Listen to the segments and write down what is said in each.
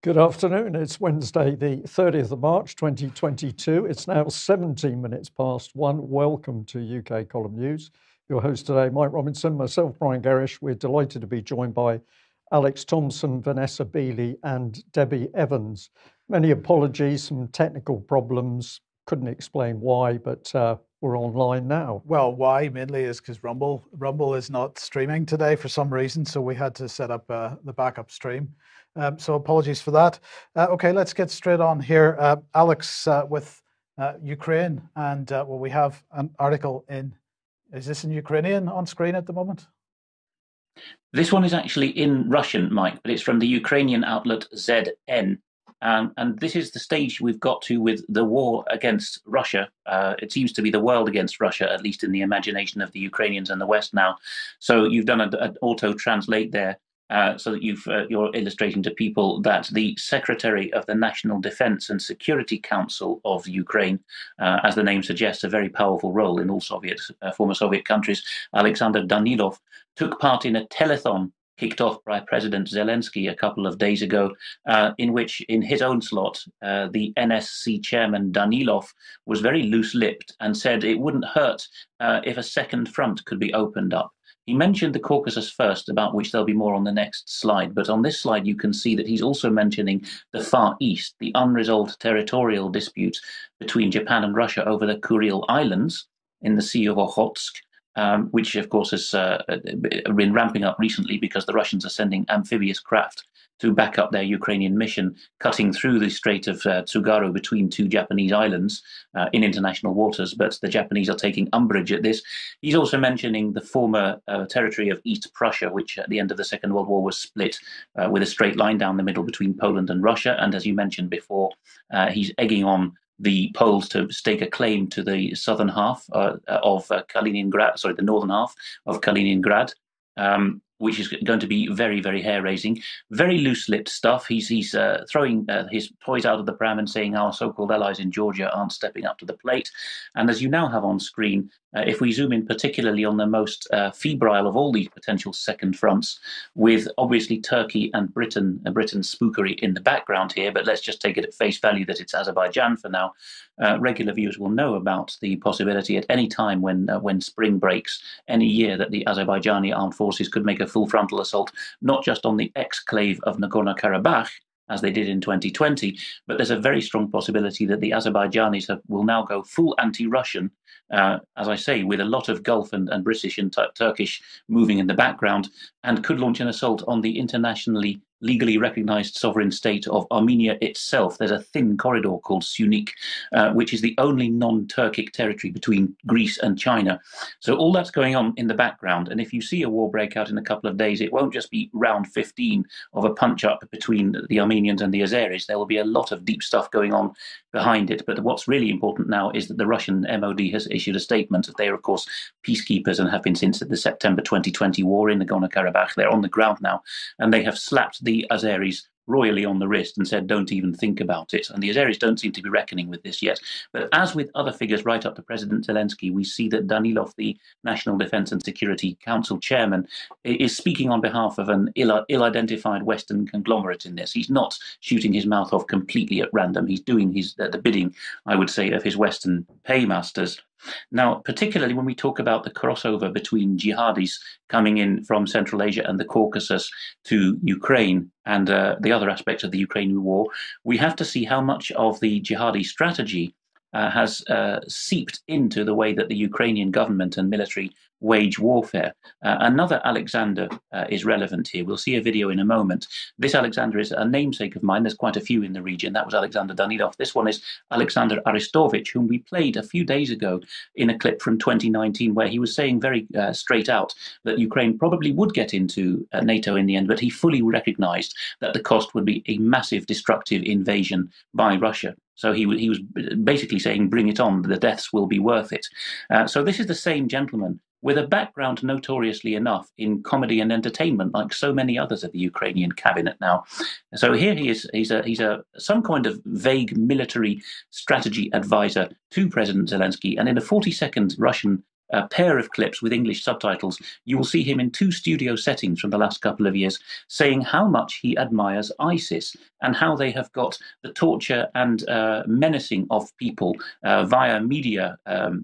Good afternoon. It's Wednesday, the 30th of March, 2022. It's now 17 minutes past 1. Welcome to UK Column News. Your host today, Mike Robinson, myself, Brian Gerrish. We're delighted to be joined by Alex Thomson, Vanessa Beeley and Debi Evans. Many apologies, some technical problems. Couldn't explain why, but we're online now. Well, why mainly is because Rumble is not streaming today for some reason, so we had to set up the backup stream. So apologies for that. Okay, let's get straight on here. Alex, with Ukraine, and well, we have an article in. Is this in Ukrainian on screen at the moment? This one is actually in Russian, Mike, but it's from the Ukrainian outlet ZN. And this is the stage we've got to with the war against Russia. It seems to be the world against Russia, at least in the imagination of the Ukrainians and the West now. So you've done an auto-translate there so that you're illustrating to people that the Secretary of the National Defense and Security Council of Ukraine, as the name suggests, a very powerful role in all former Soviet countries, Alexander Danilov, took part in a telethon kicked off by President Zelensky a couple of days ago, in which, in his own slot, the NSC chairman Danilov was very loose-lipped and said it wouldn't hurt if a second front could be opened up. He mentioned the Caucasus first, about which there'll be more on the next slide, but on this slide you can see that he's also mentioning the Far East, the unresolved territorial disputes between Japan and Russia over the Kuril Islands in the Sea of Okhotsk, which of course has been ramping up recently because the Russians are sending amphibious craft to back up their Ukrainian mission, cutting through the Strait of Tsugaru between two Japanese islands in international waters, but the Japanese are taking umbrage at this. He's also mentioning the former territory of East Prussia, which at the end of the Second World War was split with a straight line down the middle between Poland and Russia, and as you mentioned before, he's egging on the Poles to stake a claim to the southern half of Kaliningrad, the northern half of Kaliningrad, which is going to be very, very hair-raising. Very loose-lipped stuff. He's throwing his toys out of the pram and saying our so-called allies in Georgia aren't stepping up to the plate. And as you now have on screen, if we zoom in particularly on the most febrile of all these potential second fronts, with obviously Turkey and Britain's spookery in the background here, but let's just take it at face value that it's Azerbaijan for now. Regular viewers will know about the possibility at any time when spring breaks, any year, that the Azerbaijani armed forces could make a full frontal assault, not just on the exclave of Nagorno-Karabakh, as they did in 2020, but there's a very strong possibility that the Azerbaijanis will now go full anti-Russian, as I say, with a lot of Gulf and British and Turkish moving in the background, and could launch an assault on the internationally legally recognized sovereign state of Armenia itself. There's a thin corridor called Sunik, which is the only non-Turkic territory between Greece and China. So all that's going on in the background. And if you see a war break out in a couple of days, it won't just be round 15 of a punch-up between the Armenians and the Azeris. There will be a lot of deep stuff going on behind it. But what's really important now is that the Russian MOD has issued a statement that they are, of course, peacekeepers and have been since the September 2020 war in Nagorno-Karabakh. They're on the ground now, and they have slapped the Azeris royally on the wrist and said, don't even think about it. And the Azeris don't seem to be reckoning with this yet. But as with other figures right up to President Zelensky, we see that Danilov, the National Defense and Security Council chairman, is speaking on behalf of an ill-identified Western conglomerate in this. He's not shooting his mouth off completely at random. He's doing the bidding, I would say, of his Western paymasters. Now, particularly when we talk about the crossover between jihadis coming in from Central Asia and the Caucasus to Ukraine and the other aspects of the Ukrainian war, we have to see how much of the jihadi strategy has seeped into the way that the Ukrainian government and military wage warfare. Another Alexander is relevant here. We'll see a video in a moment. This Alexander is a namesake of mine. There's quite a few in the region. That was Alexander Danilov. This one is Alexander Arestovich, whom we played a few days ago in a clip from 2019, where he was saying very straight out that Ukraine probably would get into NATO in the end, but he fully recognized that the cost would be a massive destructive invasion by Russia. So he was basically saying, bring it on, the deaths will be worth it. So this is the same gentleman with a background notoriously enough in comedy and entertainment, like so many others of the Ukrainian cabinet now. So here he is. He's some kind of vague military strategy advisor to President Zelensky. And in a 40-second Russian pair of clips with English subtitles, you will see him in two studio settings from the last couple of years saying how much he admires ISIS. and how they have got the torture and menacing of people via media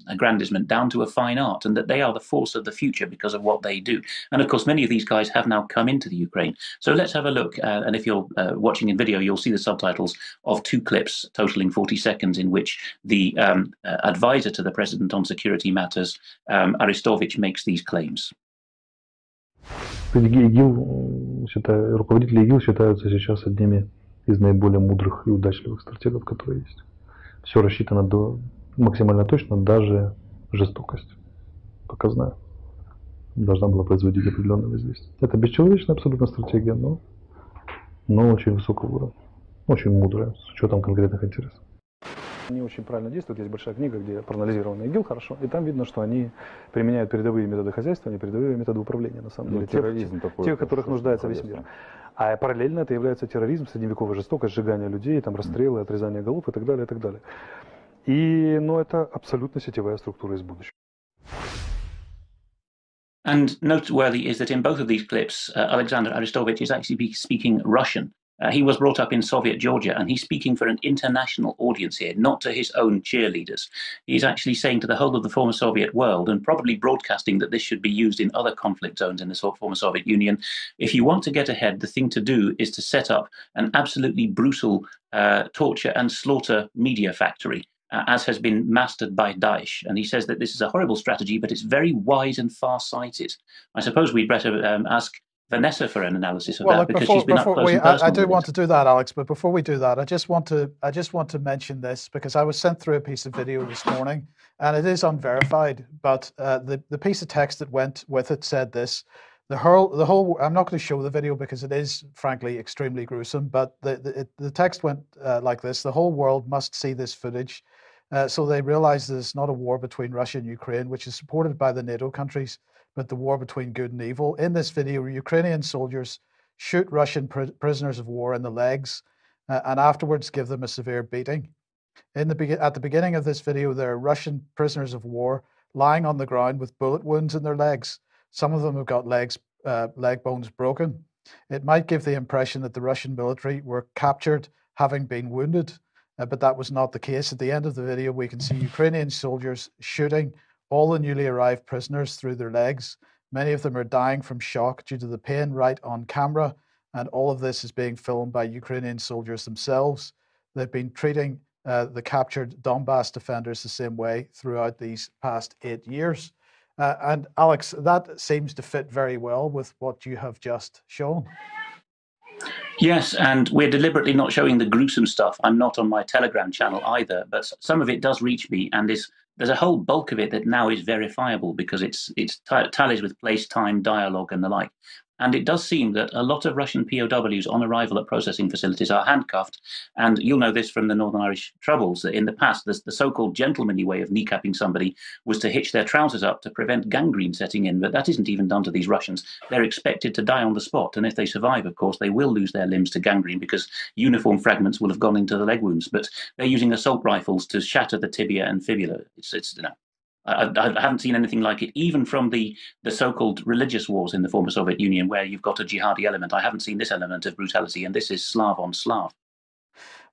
aggrandizement down to a fine art, and that they are the force of the future because of what they do. And of course, many of these guys have now come into the Ukraine. So let's have a look. And if you're watching in video, you'll see the subtitles of two clips totaling 40 seconds in which the advisor to the president on security matters, Arestovich, makes these claims. Руководители ИГИЛ считаются сейчас одними из наиболее мудрых и удачливых стратегов, которые есть. Все рассчитано максимально точно, даже жестокость показная должна была производить определенное воздействие. Это бесчеловечная абсолютно стратегия, но очень высокого уровня, очень мудрая, с учетом конкретных интересов. Они очень правильно действуют. Есть большая книга, где проанализирован ИГИЛ хорошо, и там видно, что они применяют передовые методы хозяйства, а не передовые методы управления, на самом деле. Тех, в которых нуждается весь мир. А параллельно это является терроризм, средневековая жестокость, сжигание людей, там, расстрелы, отрезание голов и так далее, и так далее. Но это абсолютно сетевая структура из будущего. And noteworthy is that in both of these clips, Alexander Arestovich is actually speaking Russian. He was brought up in Soviet Georgia, and he's speaking for an international audience here, not to his own cheerleaders. He's actually saying to the whole of the former Soviet world, and probably broadcasting that this should be used in other conflict zones in the former Soviet Union. If you want to get ahead, the thing to do is to set up an absolutely brutal torture and slaughter media factory, as has been mastered by Daesh. And he says that this is a horrible strategy, but it's very wise and far-sighted. I suppose we'd better ask Vanessa for an analysis of that, because she's been up close and personal. I do want to do that, Alex, but before we do that, I just want to mention this, because I was sent through a piece of video this morning, and it is unverified, but the piece of text that went with it said this. The whole I'm not going to show the video because it is frankly extremely gruesome, but the text went like this: the whole world must see this footage, so they realize that it's not a war between Russia and Ukraine, which is supported by the NATO countries, but the war between good and evil. In this video, Ukrainian soldiers shoot Russian prisoners of war in the legs and afterwards give them a severe beating. At the beginning of this video, there are Russian prisoners of war lying on the ground with bullet wounds in their legs. Some of them have got leg bones broken. It might give the impression that the Russian military were captured having been wounded, but that was not the case. At the end of the video, we can see Ukrainian soldiers shooting all the newly arrived prisoners through their legs. Many of them are dying from shock due to the pain right on camera, and all of this is being filmed by Ukrainian soldiers themselves. They've been treating the captured Donbass defenders the same way throughout these past 8 years. And Alex, that seems to fit very well with what you have just shown. Yes, and we're deliberately not showing the gruesome stuff. I'm not on my Telegram channel either, but some of it does reach me, and there's a whole bulk of it that now is verifiable because it's tallies with place, time, dialogue, and the like. And it does seem that a lot of Russian POWs on arrival at processing facilities are handcuffed. And you'll know this from the Northern Irish Troubles, that in the past, the so-called gentlemanly way of kneecapping somebody was to hitch their trousers up to prevent gangrene setting in. But that isn't even done to these Russians. They're expected to die on the spot. And if they survive, of course, they will lose their limbs to gangrene because uniform fragments will have gone into the leg wounds. But they're using assault rifles to shatter the tibia and fibula. It's I haven't seen anything like it, even from the so-called religious wars in the former Soviet Union, where you've got a jihadi element. I haven't seen this element of brutality, and this is Slav on Slav.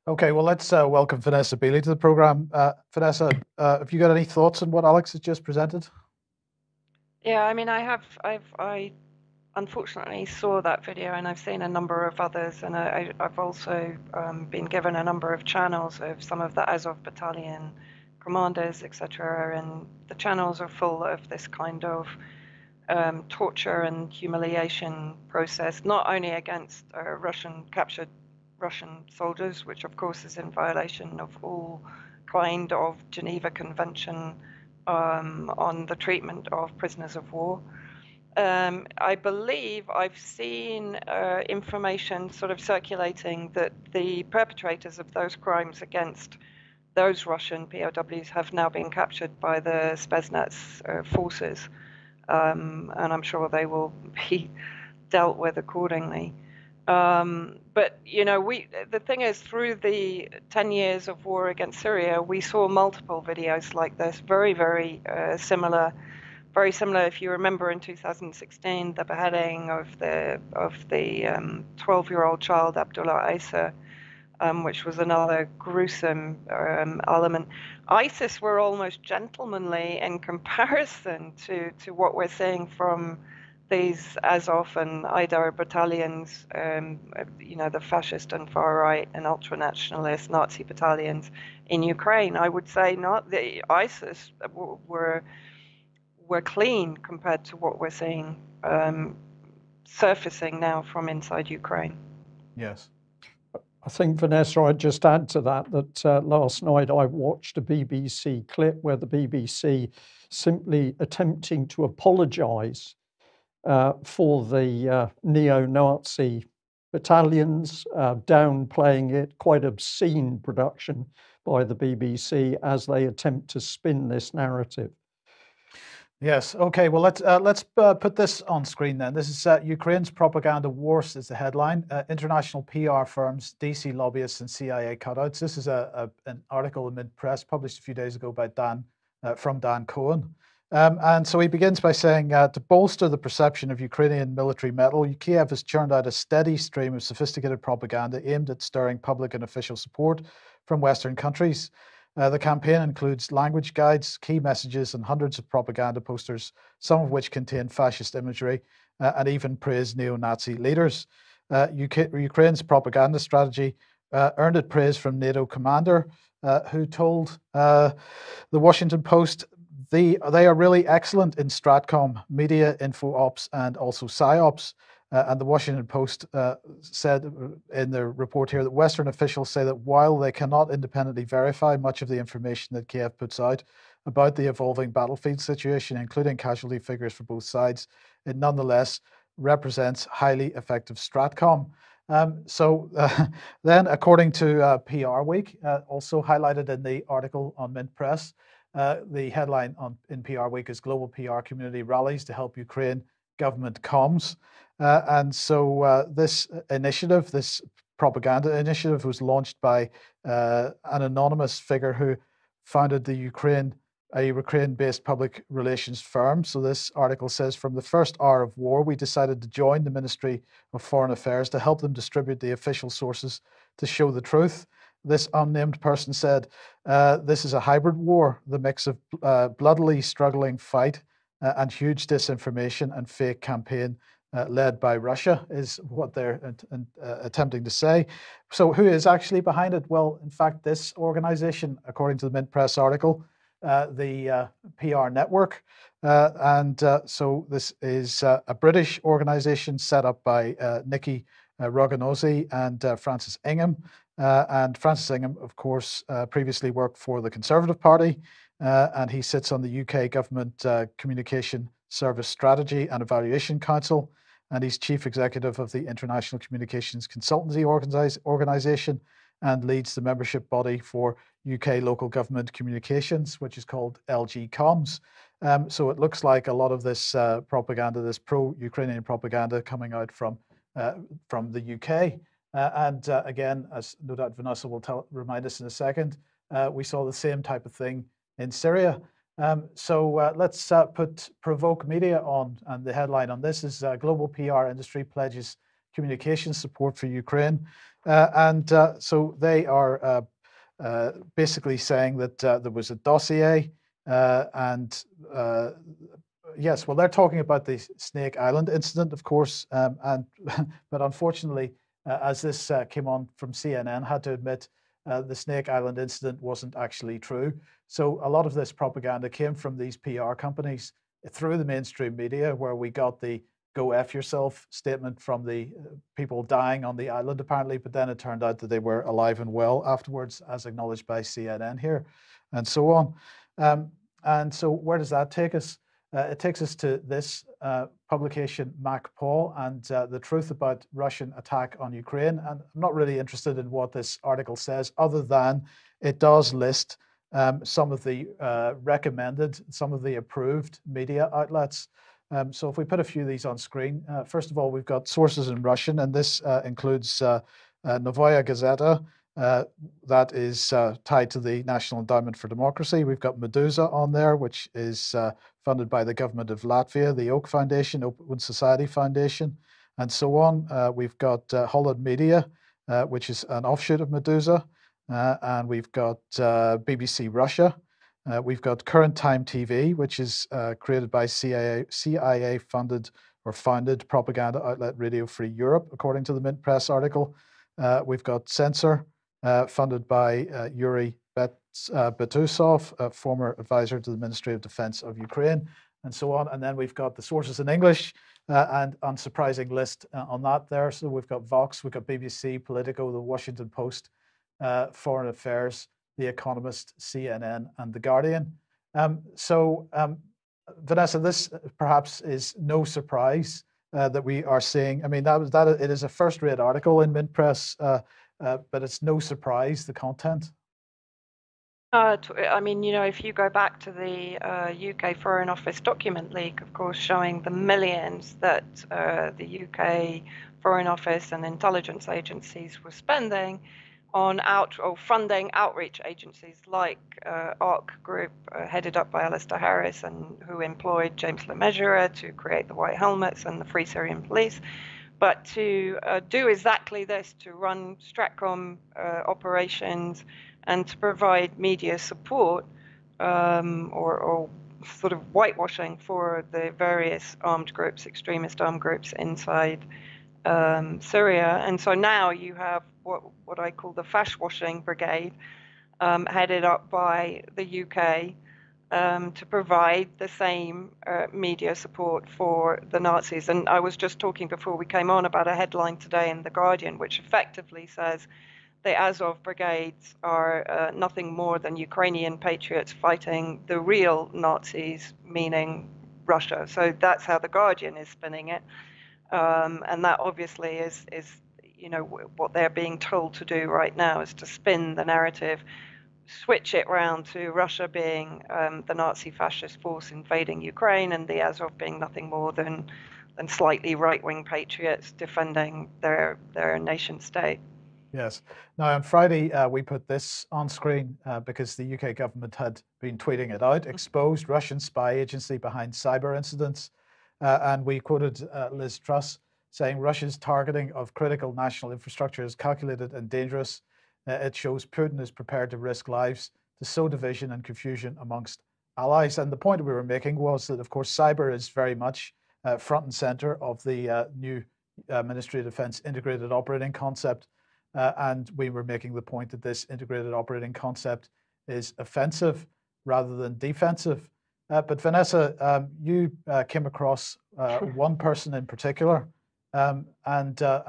Okay, well, let's welcome Vanessa Beeley to the program. Vanessa, have you got any thoughts on what Alex has just presented? Yeah, I mean, I unfortunately saw that video, and I've seen a number of others, and I've also been given a number of channels of some of the Azov battalion commanders, etc., and the channels are full of this kind of torture and humiliation process, not only against captured Russian soldiers, which of course is in violation of all kind of Geneva Convention on the treatment of prisoners of war. I believe I've seen information sort of circulating that the perpetrators of those crimes against those Russian POWs have now been captured by the Spetsnaz forces, and I'm sure they will be dealt with accordingly. But you know, the thing is, through the 10 years of war against Syria, we saw multiple videos like this, very, very similar. Very similar. If you remember, in 2016, the beheading of the 12-year-old child Abdullah Issa, which was another gruesome element. ISIS were almost gentlemanly in comparison to what we're seeing from these Azov and Aidar battalions, the fascist and far right and ultra-nationalist Nazi battalions in Ukraine. I would say not the ISIS were clean compared to what we're seeing surfacing now from inside Ukraine. Yes. I think, Vanessa, I'd just add to that last night I watched a BBC clip where the BBC simply attempting to apologise for the neo-Nazi battalions, downplaying it, quite obscene production by the BBC as they attempt to spin this narrative. Yes. Okay. Well, let's put this on screen then. This is Ukraine's propaganda wars is the headline. International PR firms, DC lobbyists, and CIA cutouts. This is an article in Mid-Press published a few days ago by Dan Cohen. And so he begins by saying, to bolster the perception of Ukrainian military mettle, Kiev has churned out a steady stream of sophisticated propaganda aimed at stirring public and official support from Western countries. The campaign includes language guides, key messages, and hundreds of propaganda posters, some of which contain fascist imagery and even praise neo-Nazi leaders. Ukraine's propaganda strategy earned it praise from NATO commander, who told the Washington Post, they are really excellent in Stratcom, media, info ops, and also psyops. And the Washington Post said in their report here that Western officials say that while they cannot independently verify much of the information that Kiev puts out about the evolving battlefield situation, including casualty figures for both sides, it nonetheless represents highly effective Stratcom. Then, according to PR Week, also highlighted in the article on Mid-Press, the headline in PR Week is Global PR Community Rallies to Help Ukraine Government Comms. And so this initiative, this propaganda initiative, was launched by an anonymous figure who founded a Ukraine-based public relations firm. So this article says, from the first hour of war, we decided to join the Ministry of Foreign Affairs to help them distribute the official sources to show the truth. This unnamed person said, this is a hybrid war, the mix of bloodily struggling fight and huge disinformation and fake campaign led by Russia is what they're attempting to say. So who is actually behind it? Well, in fact, this organization, according to the Mid-Press article, the PR Network. So this is a British organization set up by Nikki Roganozzi and Francis Ingham. And Francis Ingham, of course, previously worked for the Conservative Party, and he sits on the UK Government Communication Service Strategy and Evaluation Council, and he's chief executive of the International Communications Consultancy Organisation and leads the membership body for UK Local Government Communications, which is called LG Comms. So it looks like a lot of this propaganda, this pro-Ukrainian propaganda coming out from the UK. Again, as no doubt Vanessa will remind us in a second, we saw the same type of thing in Syria. Let's put Provoke Media on, and the headline on this is Global PR Industry Pledges Communication Support for Ukraine. So they are basically saying that there was a dossier yes, well, they're talking about the Snake Island incident, of course, but unfortunately, as this came on from CNN, had to admit the Snake Island incident wasn't actually true. So a lot of this propaganda came from these PR companies through the mainstream media, where we got the "Go F yourself" statement from the people dying on the island, apparently, but then it turned out that they were alive and well afterwards, as acknowledged by CNN here, and so on. And so where does that take us? It takes us to this publication, MacPaw, and the truth about Russian attack on Ukraine. And I'm not really interested in what this article says, other than it does list some of the recommended, some of the approved media outlets. So if we put a few of these on screen, first of all, we've got sources in Russian, and this includes Novaya Gazeta, that is tied to the National Endowment for Democracy. We've got Meduza on there, which is funded by the government of Latvia, the Oak Foundation, Open Society Foundation, and so on. We've got Holland Media, which is an offshoot of Medusa. And we've got BBC Russia. We've got Current Time TV, which is created by CIA funded or founded propaganda outlet Radio Free Europe, according to the Mint Press article. We've got Censor, funded by Yuri Betusov, a former advisor to the Ministry of Defense of Ukraine, and so on. And then we've got the sources in English, and unsurprising list on that there. So we've got Vox, we've got BBC, Politico, The Washington Post, Foreign Affairs, The Economist, CNN, and The Guardian. Vanessa, this perhaps is no surprise that we are seeing. I mean, it is a first-rate article in Mint Press, but it's no surprise, the content. I mean, if you go back to the UK Foreign Office document leak, of course, showing the millions that the UK Foreign Office and intelligence agencies were spending on funding outreach agencies like ARC Group, headed up by Alistair Harris, and who employed James LeMessurier to create the White Helmets and the Free Syrian Police. But to do exactly this, to run Stratcom operations and to provide media support or sort of whitewashing for the various armed groups, extremist armed groups inside Syria. And so now you have what I call the Fash-washing Brigade, headed up by the UK, to provide the same media support for the Nazis. And I was just talking before we came on about a headline today in The Guardian, which effectively says the Azov brigades are nothing more than Ukrainian patriots fighting the real Nazis, meaning Russia. So that's how The Guardian is spinning it. And that obviously is what they're being told to do right now, is to spin the narrative, switch it round to Russia being the Nazi fascist force invading Ukraine, and the Azov being nothing more than slightly right-wing patriots defending their nation state. Yes. Now, on Friday, we put this on screen because the UK government had been tweeting it out, exposed Russian spy agency behind cyber incidents. And we quoted Liz Truss saying Russia's targeting of critical national infrastructure is calculated and dangerous. It shows Putin is prepared to risk lives to sow division and confusion amongst allies. And the point we were making was that, of course, cyber is very much front and center of the new Ministry of Defense integrated operating concept. And we were making the point that this integrated operating concept is offensive rather than defensive. But Vanessa, you came across one person in particular, and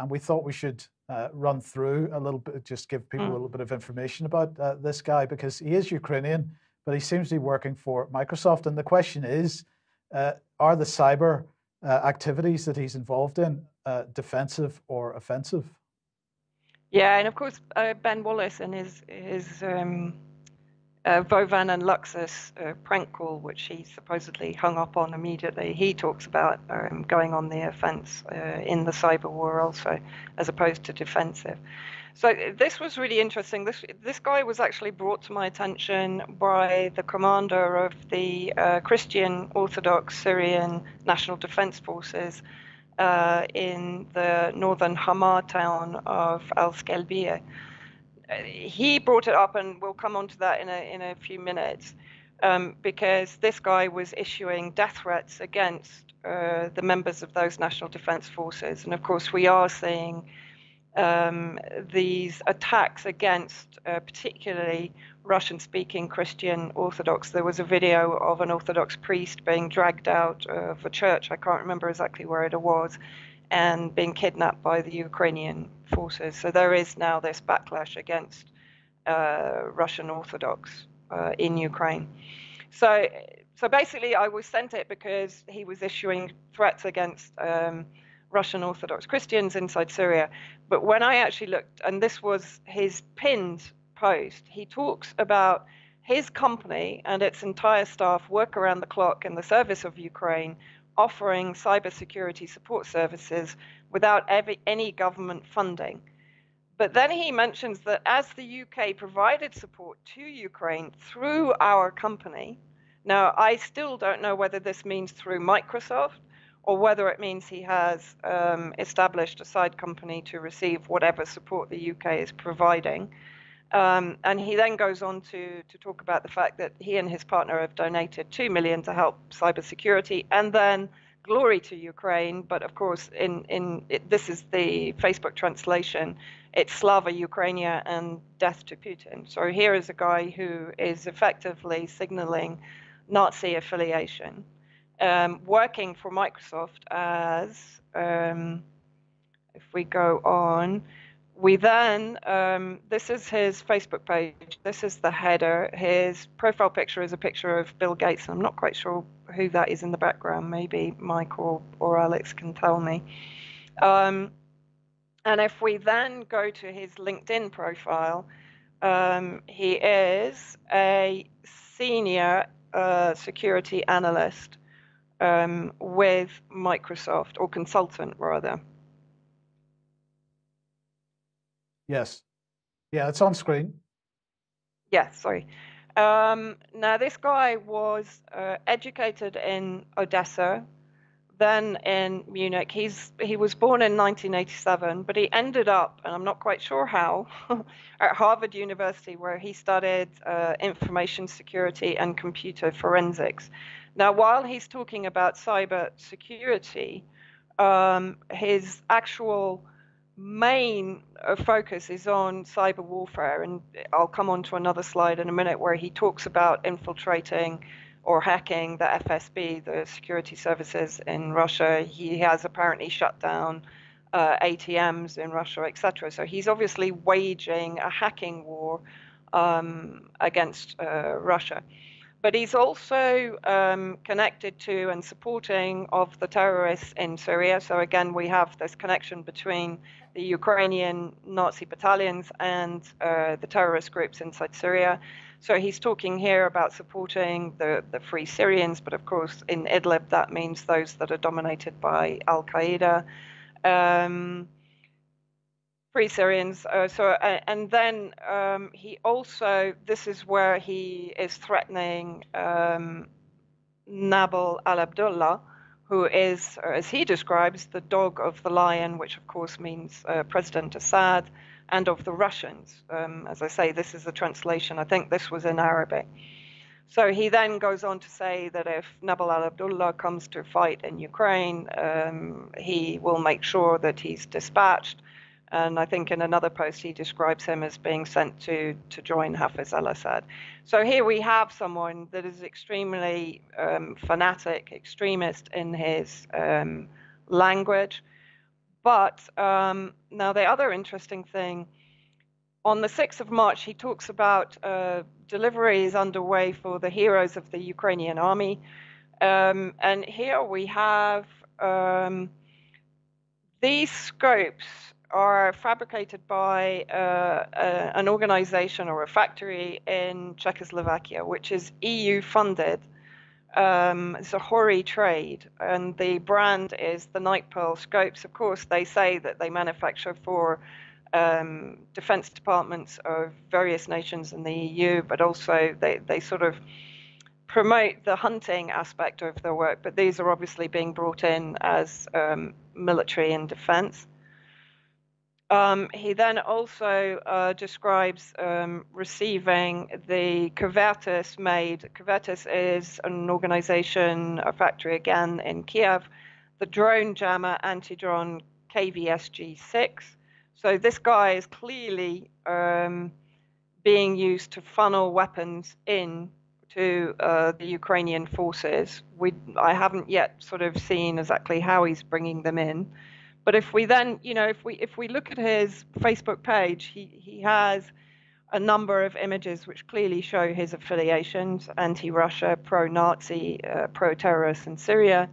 we thought we should run through a little bit, just give people a little bit of information about this guy, because he is Ukrainian, but he seems to be working for Microsoft. And the question is, are the cyber activities that he's involved in defensive or offensive? Yeah, and of course, Ben Wallace and his Vovan and Luxus prank call, which he supposedly hung up on immediately, he talks about going on the offense in the cyber war also, as opposed to defensive. So this was really interesting. This guy was actually brought to my attention by the commander of the Christian Orthodox Syrian National Defense Forces in the northern Hama town of Al-Skalbiya. He brought it up, and we'll come on to that in a few minutes, because this guy was issuing death threats against the members of those national defense forces. And of course, we are seeing these attacks against particularly Russian-speaking Christian Orthodox. There was a video of an Orthodox priest being dragged out of a church, I can't remember exactly where it was, and being kidnapped by the Ukrainian forces. So there is now this backlash against Russian Orthodox in Ukraine. So basically, I was sent it because he was issuing threats against Russian Orthodox Christians inside Syria. But when I actually looked, and this was his pinned post, he talks about his company and its entire staff work around the clock in the service of Ukraine, offering cybersecurity support services without any government funding. But then he mentions that as the UK provided support to Ukraine through our company, now I still don't know whether this means through Microsoft or whether it means he has established a side company to receive whatever support the UK is providing. And he then goes on to talk about the fact that he and his partner have donated 2 million to help cybersecurity, and then glory to Ukraine. But of course, this is the Facebook translation. It's Slava Ukrainia and death to Putin. So here is a guy who is effectively signaling Nazi affiliation, working for Microsoft as, if we go on, we then, this is his Facebook page, this is the header. His profile picture is a picture of Bill Gates. I'm not quite sure who that is in the background. Maybe Mike or Alex can tell me. And if we then go to his LinkedIn profile, he is a senior security analyst with Microsoft, or consultant rather. Yes. Yeah, it's on screen. Yeah, sorry. Now, this guy was educated in Odessa, then in Munich. He was born in 1987, but he ended up, and I'm not quite sure how, at Harvard University, where he studied information security and computer forensics. Now, while he's talking about cyber security, his actual main focus is on cyber warfare, and I'll come on to another slide in a minute where he talks about infiltrating or hacking the FSB, the security services in Russia. He has apparently shut down ATMs in Russia, etc. So he's obviously waging a hacking war against Russia. But he's also connected to and supporting of the terrorists in Syria. So again, we have this connection between the Ukrainian Nazi battalions and the terrorist groups inside Syria. So he's talking here about supporting the Free Syrians, but of course in Idlib that means those that are dominated by Al-Qaeda. Free Syrians. And then he also, this is where he is threatening Nabil al-Abdullah, who is, as he describes, the dog of the lion, which of course means President Assad, and of the Russians. As I say, this is a translation. I think this was in Arabic. So he then goes on to say that if Nabil al-Abdullah comes to fight in Ukraine, he will make sure that he's dispatched. And I think in another post he describes him as being sent to join Hafiz al-Assad. So here we have someone that is extremely fanatic, extremist in his language. But now the other interesting thing, on the 6th of March, he talks about deliveries underway for the heroes of the Ukrainian army. And here we have these scopes are fabricated by an organization or a factory in Czechoslovakia, which is EU funded. It's a Hori trade, and the brand is the Night Pearl scopes. Of course, they say that they manufacture for defense departments of various nations in the EU, but also they sort of promote the hunting aspect of their work. But these are obviously being brought in as military and defense. He then also describes receiving the Covertus made. Covertus is an organization, a factory again in Kiev, the drone jammer anti-drone KVSG-6. So this guy is clearly being used to funnel weapons in to the Ukrainian forces. I haven't yet sort of seen exactly how he's bringing them in. But if we then, if we look at his Facebook page, he has a number of images which clearly show his affiliations: anti-Russia, pro-Nazi, pro-terrorist in Syria.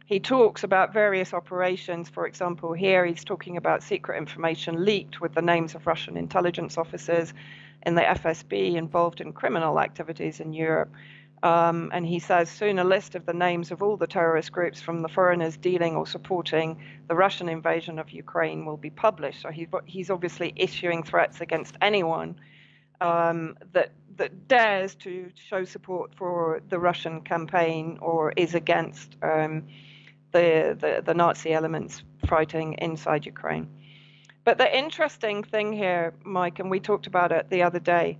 He talks about various operations. For example, here he's talking about secret information leaked with the names of Russian intelligence officers in the FSB involved in criminal activities in Europe. And he says soon a list of the names of all the terrorist groups from the foreigners dealing or supporting the Russian invasion of Ukraine will be published. So he's obviously issuing threats against anyone that dares to show support for the Russian campaign or is against the Nazi elements fighting inside Ukraine. But the interesting thing here, Mike, and we talked about it the other day,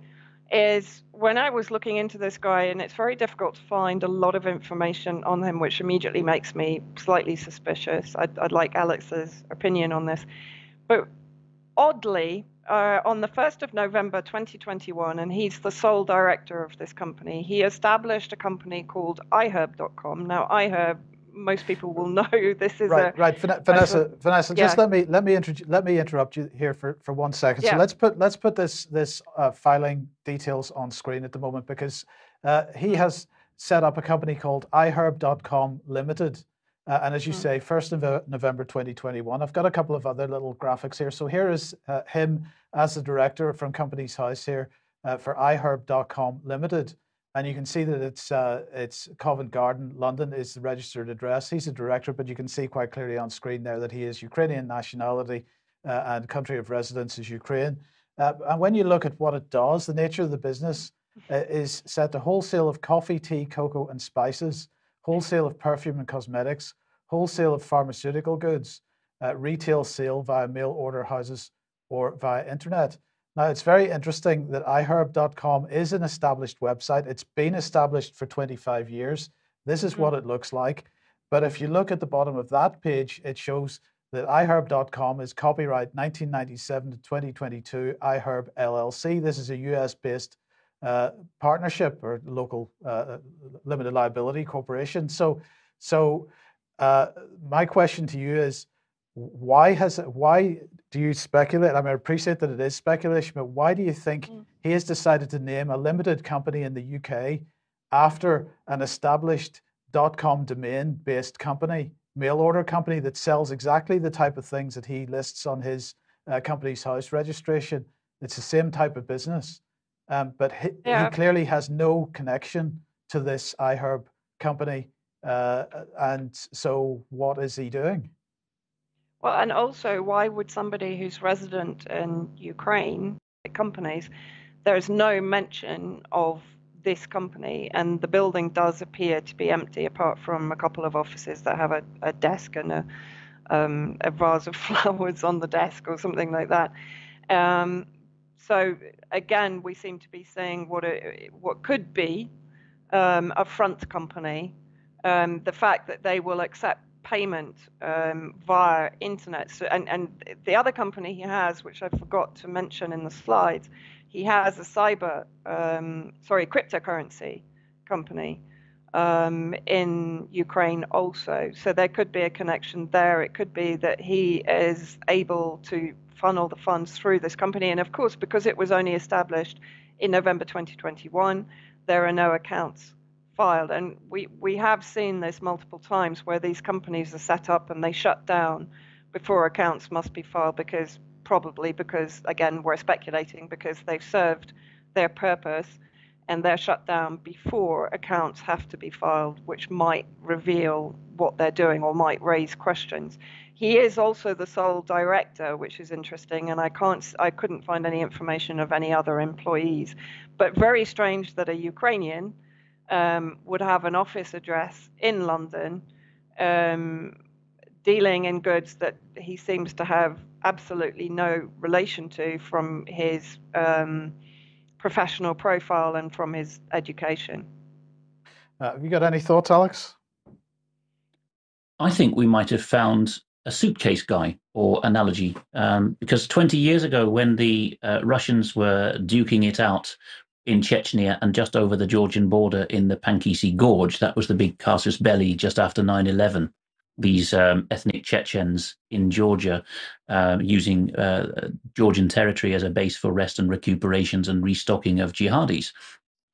is when I was looking into this guy, and it's very difficult to find a lot of information on him, which immediately makes me slightly suspicious. I'd like Alex's opinion on this. But oddly, on the 1st of November 2021, and he's the sole director of this company, he established a company called iHerb.com. Now, iHerb, most people will know this is Vanessa, yeah. just let me interrupt you here for 1 second. Yeah. So let's put this filing details on screen at the moment, because he has set up a company called iHerb.com Limited, and as you say, 1st of November 2021. I've got a couple of other little graphics here. So here is him as the director from Companies House here for iHerb.com Limited. And you can see that it's Covent Garden, London is the registered address. He's a director, but you can see quite clearly on screen there that he is Ukrainian nationality and country of residence is Ukraine. And when you look at what it does, the nature of the business is set to wholesale of coffee, tea, cocoa, and spices, wholesale of perfume and cosmetics, wholesale of pharmaceutical goods, retail sale via mail order houses or via internet. Now, it's very interesting that iHerb.com is an established website. It's been established for 25 years. This is what it looks like. But if you look at the bottom of that page, it shows that iHerb.com is copyright 1997 to 2022 iHerb LLC. This is a US-based partnership or local limited liability corporation. So my question to you is, why do you speculate? I mean, I appreciate that it is speculation, but why do you think he has decided to name a limited company in the UK after an established .com domain-based company, mail order company that sells exactly the type of things that he lists on his Companies House registration? It's the same type of business, but he clearly has no connection to this iHerb company. And so what is he doing? Well, and also, why would somebody who's resident in Ukraine, companies, there's no mention of this company, and the building does appear to be empty apart from a couple of offices that have a desk and a vase of flowers on the desk or something like that. So again, we seem to be seeing what could be a front company. The fact that they will accept payment via internet. So, and the other company he has, which I forgot to mention in the slides, he has a cryptocurrency company in Ukraine also. So there could be a connection there. It could be that he is able to funnel the funds through this company. And of course, because it was only established in November 2021, there are no accounts filed. And we have seen this multiple times where these companies are set up and they shut down before accounts must be filed, because again, we're speculating, because they've served their purpose and they're shut down before accounts have to be filed, which might reveal what they're doing or might raise questions. He is also the sole director, which is interesting, and I couldn't find any information of any other employees, but very strange that a Ukrainian would have an office address in London, dealing in goods that he seems to have absolutely no relation to from his professional profile and from his education. Have you got any thoughts, Alex? I think we might have found a suitcase guy or analogy, because 20 years ago, when the Russians were duking it out in Chechnya and just over the Georgian border in the Pankisi Gorge, that was the big casus belli just after 9/11. These ethnic Chechens in Georgia using Georgian territory as a base for rest and recuperations and restocking of jihadis.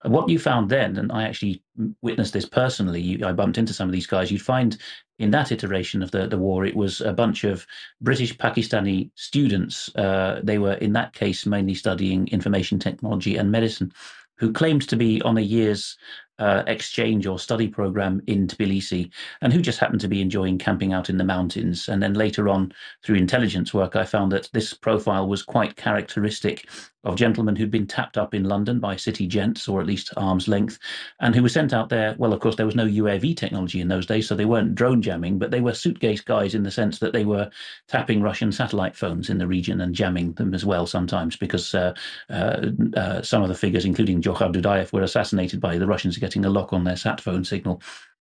What you found then, and I actually witnessed this personally, I bumped into some of these guys, you'd find in that iteration of the war, it was a bunch of British Pakistani students. They were, in that case, mainly studying information technology and medicine, who claimed to be on a year's exchange or study program in Tbilisi, and who just happened to be enjoying camping out in the mountains. And then later on, through intelligence work, I found that this profile was quite characteristic of gentlemen who'd been tapped up in London by city gents, or at least arm's length, and who were sent out there. Well, of course, there was no UAV technology in those days, so they weren't drone jamming, but they were suitcase guys in the sense that they were tapping Russian satellite phones in the region and jamming them as well sometimes, because some of the figures, including Johar Dudayev, were assassinated by the Russians getting a lock on their sat phone signal.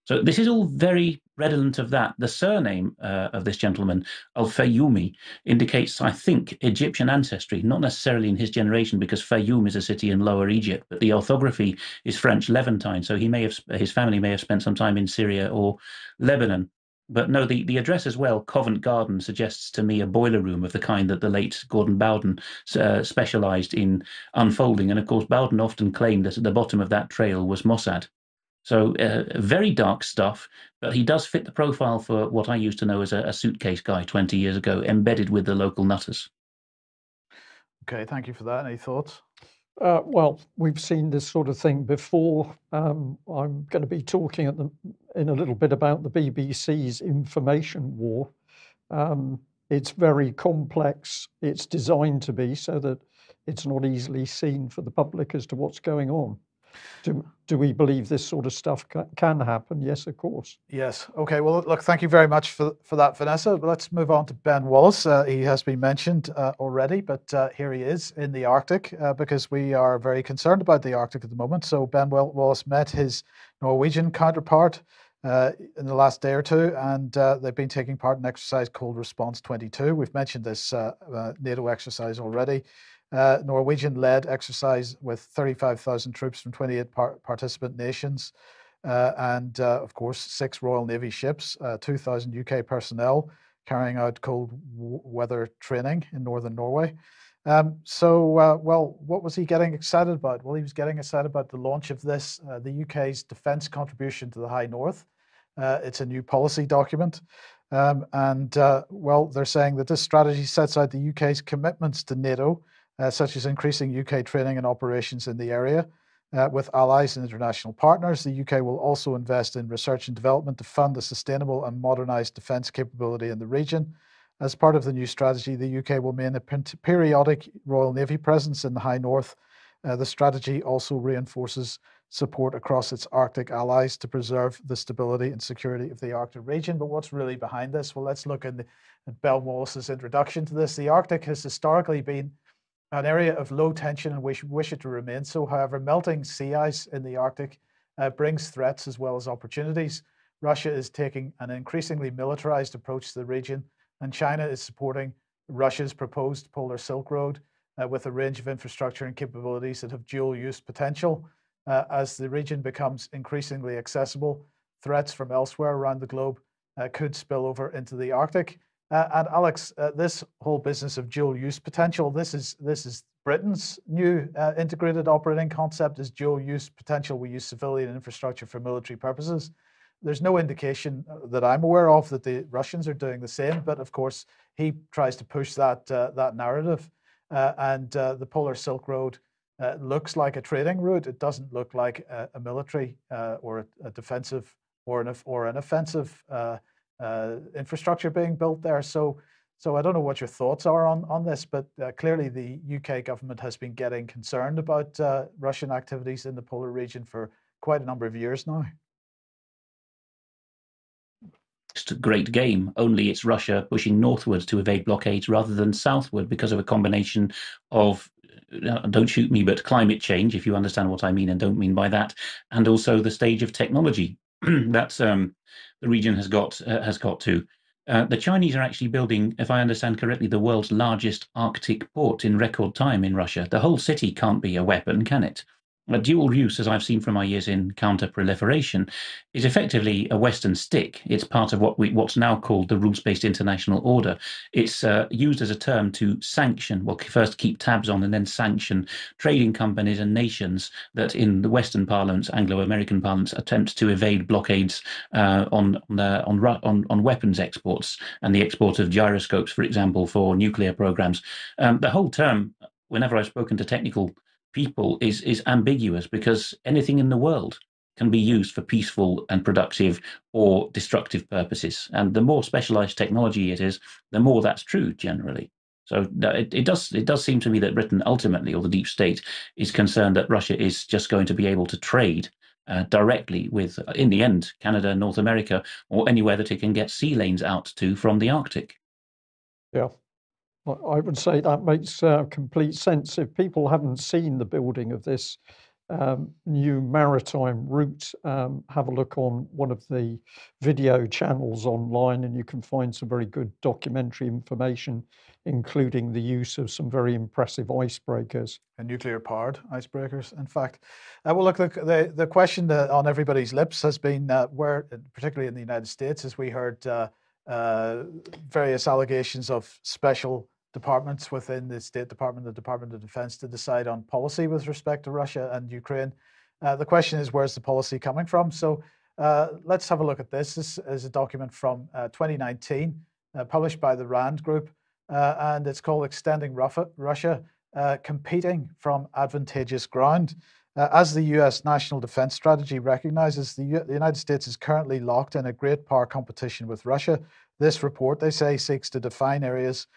So this is all very redolent of that. The surname of this gentleman, Al-Fayoumi, indicates, I think, Egyptian ancestry, not necessarily in his generation, because Fayoum is a city in Lower Egypt, but the orthography is French Levantine, so his family may have spent some time in Syria or Lebanon. But no, the address as well, Covent Garden, suggests to me a boiler room of the kind that the late Gordon Bowden specialised in unfolding. And of course, Bowden often claimed that at the bottom of that trail was Mossad. So very dark stuff, but he does fit the profile for what I used to know as a suitcase guy 20 years ago, embedded with the local nutters. Okay, thank you for that. Any thoughts? Well, we've seen this sort of thing before. I'm going to be talking in a little bit about the BBC's information war. It's very complex. It's designed to be so that it's not easily seen for the public as to what's going on. Do we believe this sort of stuff can happen? Yes, of course. Yes. Okay. Well, look, thank you very much for that, Vanessa. Let's move on to Ben Wallace. He has been mentioned already, but here he is in the Arctic because we are very concerned about the Arctic at the moment. So Ben Wallace met his Norwegian counterpart in the last day or two, and they've been taking part in exercise called Response 22. We've mentioned this NATO exercise already. Norwegian-led exercise with 35,000 troops from 28 participant nations, and of course 6 Royal Navy ships, 2,000 UK personnel carrying out cold weather training in northern Norway. Well, what was he getting excited about? Well, he was getting excited about the launch of this, the UK's defence contribution to the High North. It's a new policy document. Well, they're saying that this strategy sets out the UK's commitments to NATO, such as increasing UK training and operations in the area. With allies and international partners, the UK will also invest in research and development to fund a sustainable and modernised defence capability in the region. As part of the new strategy, the UK will maintain a periodic Royal Navy presence in the High North. The strategy also reinforces support across its Arctic allies to preserve the stability and security of the Arctic region. But what's really behind this? Well, let's look at Ben Wallace's introduction to this. The Arctic has historically been an area of low tension, and we wish it to remain so. However, melting sea ice in the Arctic brings threats as well as opportunities. Russia is taking an increasingly militarized approach to the region, and China is supporting Russia's proposed Polar Silk Road with a range of infrastructure and capabilities that have dual use potential. As the region becomes increasingly accessible, threats from elsewhere around the globe could spill over into the Arctic. And Alex, this whole business of dual use potential, this is Britain's new integrated operating concept, is dual use potential. We use civilian infrastructure for military purposes. There's no indication that I'm aware of that the Russians are doing the same, but of course he tries to push that narrative. The Polar Silk Road looks like a trading route. It doesn't look like a military or a defensive or an offensive infrastructure being built there. So I don't know what your thoughts are on this, but clearly the UK government has been getting concerned about Russian activities in the polar region for quite a number of years now. It's a great game, only it's Russia pushing northwards to evade blockades rather than southward because of a combination of, don't shoot me, but climate change, if you understand what I mean and don't mean by that, and also the stage of technology that the region has got to. The Chinese are actually building, if I understand correctly, the world's largest Arctic port in record time in Russia. The whole city can't be a weapon, can it? A dual use, as I've seen from my years in counter-proliferation, is effectively a Western stick. It's part of what's now called the rules-based international order. It's used as a term to sanction, well, first keep tabs on and then sanction trading companies and nations that in the Western parlance, Anglo-American parlance, attempt to evade blockades on weapons exports and the export of gyroscopes, for example, for nuclear programs. The whole term, whenever I've spoken to technical people, is ambiguous because anything in the world can be used for peaceful and productive or destructive purposes. And the more specialized technology it is, the more that's true generally. So it does seem to me that Britain ultimately, or the deep state, is concerned that Russia is just going to be able to trade directly with, in the end, Canada, North America, or anywhere that it can get sea lanes out to from the Arctic. Yeah. I would say that makes complete sense. If people haven't seen the building of this new maritime route, have a look on one of the video channels online, and you can find some very good documentary information, including the use of some very impressive icebreakers. And nuclear-powered icebreakers, in fact. Well, look, the question on everybody's lips has been where, particularly in the United States, as we heard various allegations of special departments within the State Department, the Department of Defense, to decide on policy with respect to Russia and Ukraine. The question is, where's the policy coming from? So let's have a look at this. This is a document from 2019, published by the RAND Group, and it's called Extending Russia, Competing from Advantageous Ground. As the US National Defense Strategy recognizes, the United States is currently locked in a great power competition with Russia. This report, they say, seeks to define areas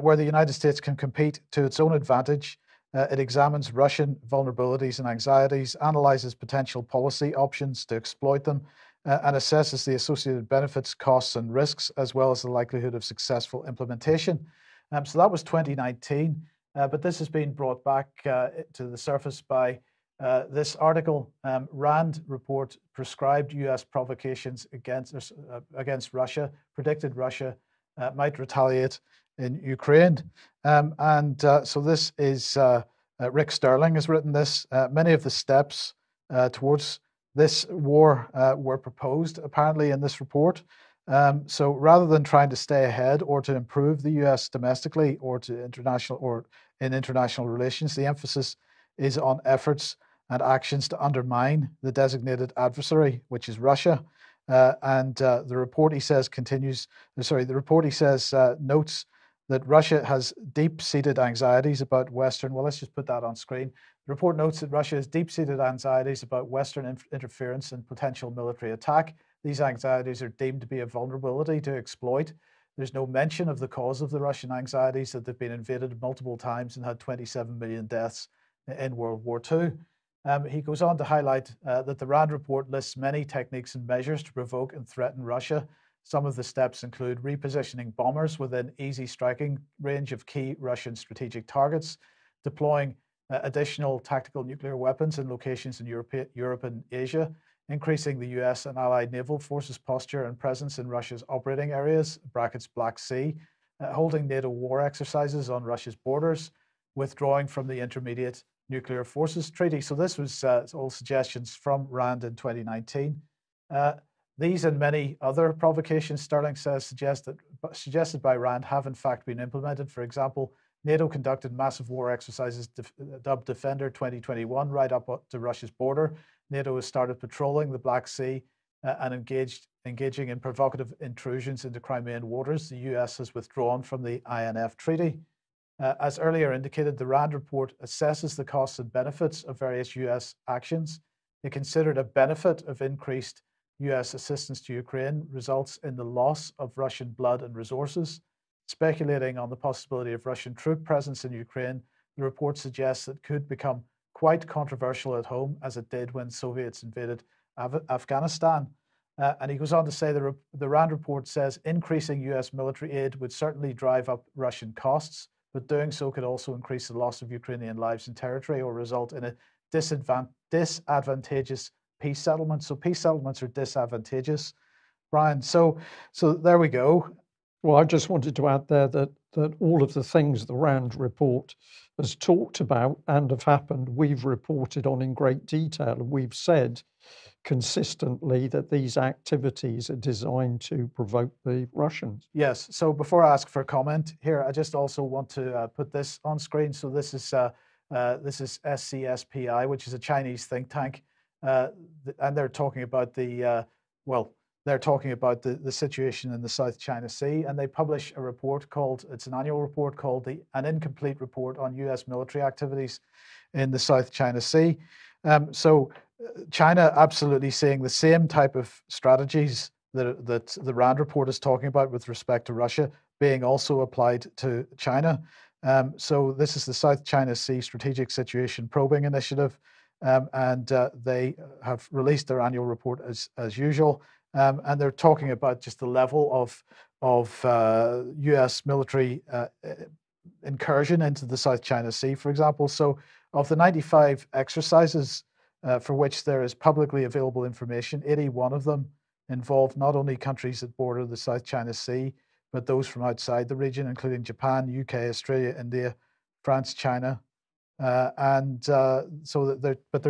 where the United States can compete to its own advantage. It examines Russian vulnerabilities and anxieties, analyzes potential policy options to exploit them, and assesses the associated benefits, costs, and risks, as well as the likelihood of successful implementation. So that was 2019, but this has been brought back to the surface by this article. RAND report prescribed US provocations against Russia, predicted Russia might retaliate in Ukraine. So this is Rick Sterling has written this. Many of the steps towards this war were proposed apparently in this report. So rather than trying to stay ahead or to improve the US domestically or in international relations, the emphasis is on efforts and actions to undermine the designated adversary, which is Russia. The report, he says, notes that Russia has deep-seated anxieties about Western, well, let's just put that on screen. The report notes that Russia has deep-seated anxieties about Western interference and potential military attack. These anxieties are deemed to be a vulnerability to exploit. There's no mention of the cause of the Russian anxieties, that they've been invaded multiple times and had 27 million deaths in World War II. He goes on to highlight that the RAND report lists many techniques and measures to provoke and threaten Russia. Some of the steps include repositioning bombers within easy striking range of key Russian strategic targets, deploying additional tactical nuclear weapons in locations in Europe and Asia, increasing the US and allied naval forces posture and presence in Russia's operating areas, brackets Black Sea, holding NATO war exercises on Russia's borders, withdrawing from the Intermediate Nuclear Forces Treaty. So this was all suggestions from RAND in 2019. These and many other provocations, Sterling says, suggested by RAND have in fact been implemented. For example, NATO conducted massive war exercises dubbed Defender 2021 right up to Russia's border. NATO has started patrolling the Black Sea and engaging in provocative intrusions into Crimean waters. The US has withdrawn from the INF Treaty. As earlier indicated, the RAND report assesses the costs and benefits of various US actions. It considered a benefit of increased US assistance to Ukraine results in the loss of Russian blood and resources. Speculating on the possibility of Russian troop presence in Ukraine, the report suggests it could become quite controversial at home, as it did when Soviets invaded Afghanistan. And he goes on to say the RAND report says increasing US military aid would certainly drive up Russian costs, but doing so could also increase the loss of Ukrainian lives and territory or result in a disadvantageous peace settlement. So peace settlements are disadvantageous, Brian. So there we go. Well, I just wanted to add there that all of the things the RAND report has talked about and have happened, we've reported on in great detail. And we've said consistently that these activities are designed to provoke the Russians. Yes. So before I ask for comment here, I just also want to put this on screen. So this is SCSPI, which is a Chinese think tank, and they're talking about the situation in the South China Sea, and they publish a report called, it's an annual report called an incomplete report on US military activities in the South China Sea. So China absolutely seeing the same type of strategies that the Rand report is talking about with respect to Russia being also applied to China. So this is the South China Sea Strategic Situation Probing Initiative, and they have released their annual report as usual, and they're talking about just the level of U.S. military incursion into the South China Sea, for example. So of the 95 exercises for which there is publicly available information, 81 of them involve not only countries that border the South China Sea, but those from outside the region, including Japan, UK, Australia, India, France, China. They're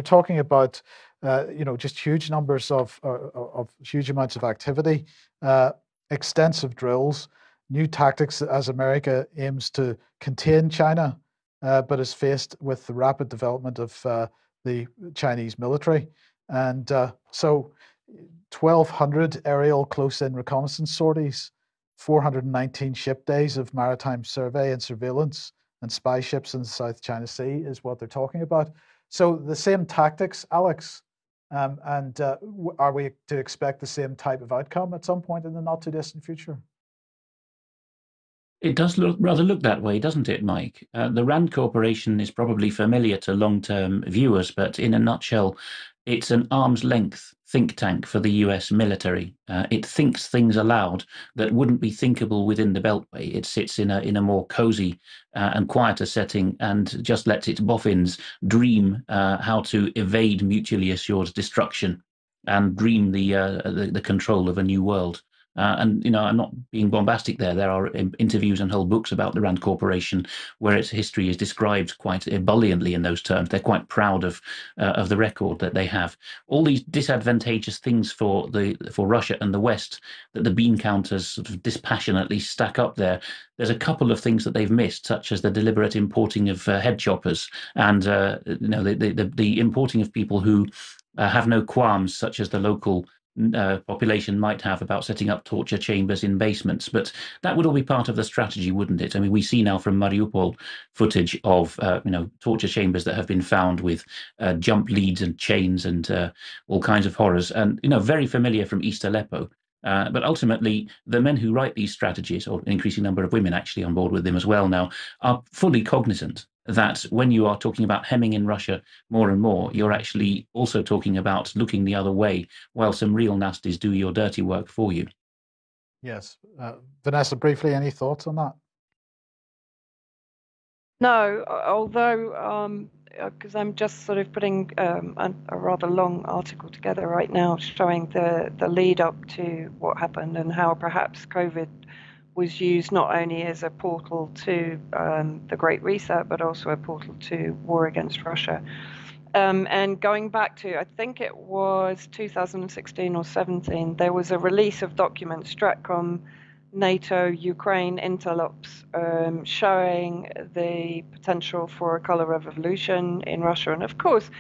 talking about, just huge numbers of huge amounts of activity, extensive drills, new tactics as America aims to contain China, but is faced with the rapid development of the Chinese military. And so 1,200 aerial close-in reconnaissance sorties, 419 ship days of maritime survey and surveillance, and spy ships in the South China Sea is what they're talking about. So the same tactics, Alex, are we to expect the same type of outcome at some point in the not too distant future? It does rather look that way, doesn't it, Mike? The Rand Corporation is probably familiar to long-term viewers, but in a nutshell, it's an arm's length think tank for the US military. It thinks things aloud that wouldn't be thinkable within the Beltway. It sits in a more cozy and quieter setting and just lets its boffins dream how to evade mutually assured destruction and dream the control of a new world. And I'm not being bombastic there. There are interviews and whole books about the Rand Corporation where its history is described quite ebulliently in those terms. They're quite proud of the record that they have. All these disadvantageous things for Russia and the West that the bean counters sort of dispassionately stack up there. There's a couple of things that they've missed, such as the deliberate importing of head choppers and the importing of people who have no qualms, such as the local population might have about setting up torture chambers in basements. But that would all be part of the strategy, wouldn't it? I mean, we see now from Mariupol footage of torture chambers that have been found with jump leads and chains and all kinds of horrors, and very familiar from East Aleppo. But ultimately, the men who write these strategies, or an increasing number of women actually on board with them as well now, are fully cognizant that when you are talking about hemming in Russia more and more, you're actually also talking about looking the other way while some real nasties do your dirty work for you. Yes. Vanessa, briefly, any thoughts on that? No, although because I'm just sort of putting a rather long article together right now showing the lead up to what happened and how perhaps COVID was used not only as a portal to the Great Reset, but also a portal to war against Russia. And going back to, I think it was 2016 or 17, there was a release of documents, Stratcom, NATO, Ukraine interlopes, showing the potential for a color revolution in Russia. And of course,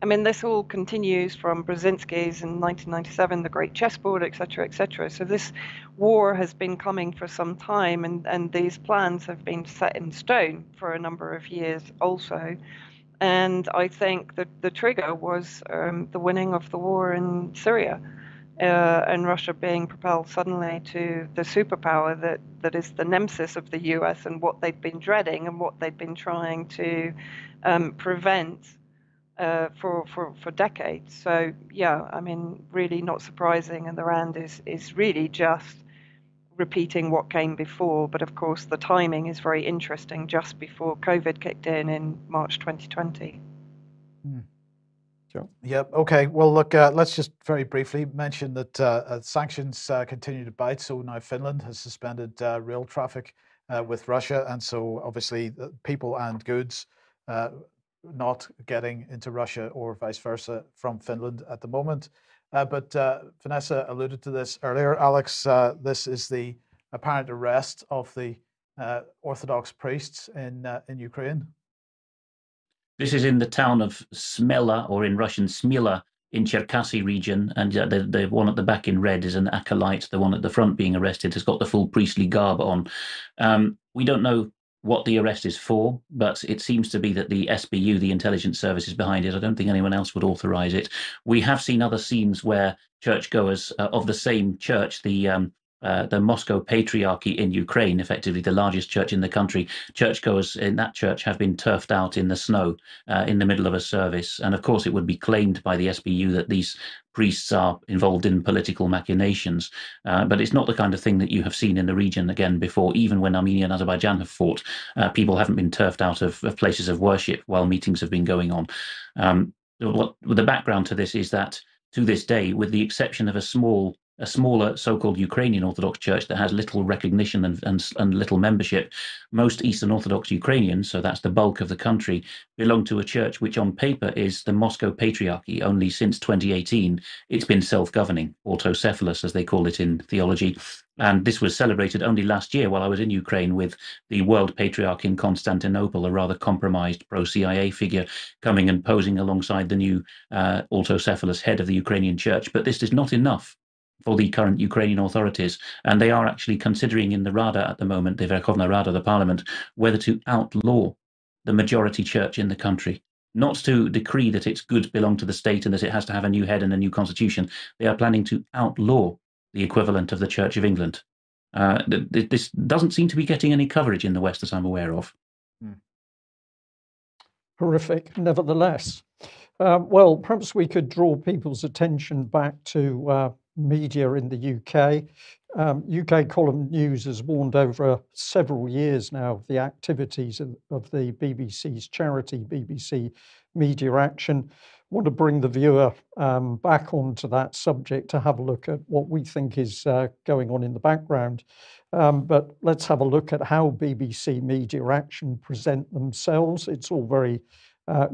I mean, this all continues from Brzezinski's in 1997, the Great Chessboard, et cetera, So this war has been coming for some time, and these plans have been set in stone for a number of years also. And I think that the trigger was the winning of the war in Syria, and Russia being propelled suddenly to the superpower that is the nemesis of the US and what they've been dreading and what they've been trying to prevent for decades. So yeah, I mean, really not surprising, and the Rand is really just repeating what came before. But of course, the timing is very interesting, just before COVID kicked in March 2020. Sure. Yep. Okay. Well, look, let's just very briefly mention that sanctions continue to bite. So now Finland has suspended rail traffic with Russia, and so obviously people and goods not getting into Russia or vice versa from Finland at the moment. But Vanessa alluded to this earlier, Alex. This is the apparent arrest of the Orthodox priests in Ukraine. This is in the town of Smela, or in Russian Smila, in Cherkasy region, and the one at the back in red is an acolyte. The one at the front being arrested has got the full priestly garb on. We don't know what the arrest is for, but it seems to be that the SBU, the intelligence service, is behind it. I don't think anyone else would authorize it. We have seen other scenes where churchgoers of the same church, the Moscow Patriarchy in Ukraine, effectively the largest church in the country, churchgoers in that church have been turfed out in the snow in the middle of a service. And of course, it would be claimed by the SBU that these priests are involved in political machinations. But it's not the kind of thing that you have seen in the region again before. Even when Armenia and Azerbaijan have fought, people haven't been turfed out of places of worship while meetings have been going on. The background to this is that to this day, with the exception of a smaller so-called Ukrainian Orthodox Church that has little recognition and little membership, most Eastern Orthodox Ukrainians, so that's the bulk of the country, belong to a church which on paper is the Moscow Patriarchy. Only since 2018, it's been self-governing, autocephalous, as they call it in theology. And this was celebrated only last year while I was in Ukraine with the World Patriarch in Constantinople, a rather compromised pro-CIA figure, coming and posing alongside the new autocephalous head of the Ukrainian church. But this is not enough for the current Ukrainian authorities. And they are actually considering in the Rada at the moment, the Verkhovna Rada, the parliament, whether to outlaw the majority church in the country. Not to decree that its goods belong to the state and that it has to have a new head and a new constitution. They are planning to outlaw the equivalent of the Church of England. This doesn't seem to be getting any coverage in the West that I'm aware of. Horrific, nevertheless. Well, perhaps we could draw people's attention back to media in the UK. UK Column News has warned over several years now of the activities of the BBC's charity, BBC Media Action. I want to bring the viewer back onto that subject to have a look at what we think is going on in the background. But let's have a look at how BBC Media Action present themselves. It's all very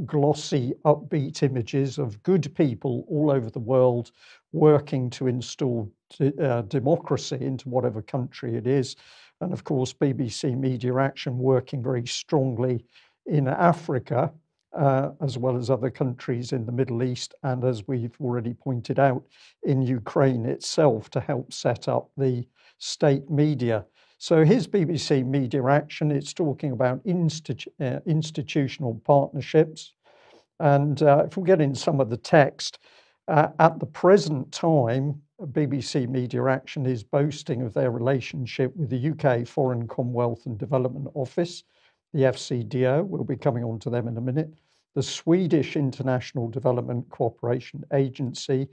glossy, upbeat images of good people all over the world working to install democracy into whatever country it is. And of course, BBC Media Action working very strongly in Africa, as well as other countries in the Middle East, and as we've already pointed out, in Ukraine itself to help set up the state media. So here's BBC Media Action. It's talking about institutional partnerships. And if we get in some of the text, at the present time, BBC Media Action is boasting of their relationship with the UK Foreign, Commonwealth and Development Office, the FCDO. We'll be coming on to them in a minute. The Swedish International Development Cooperation Agency,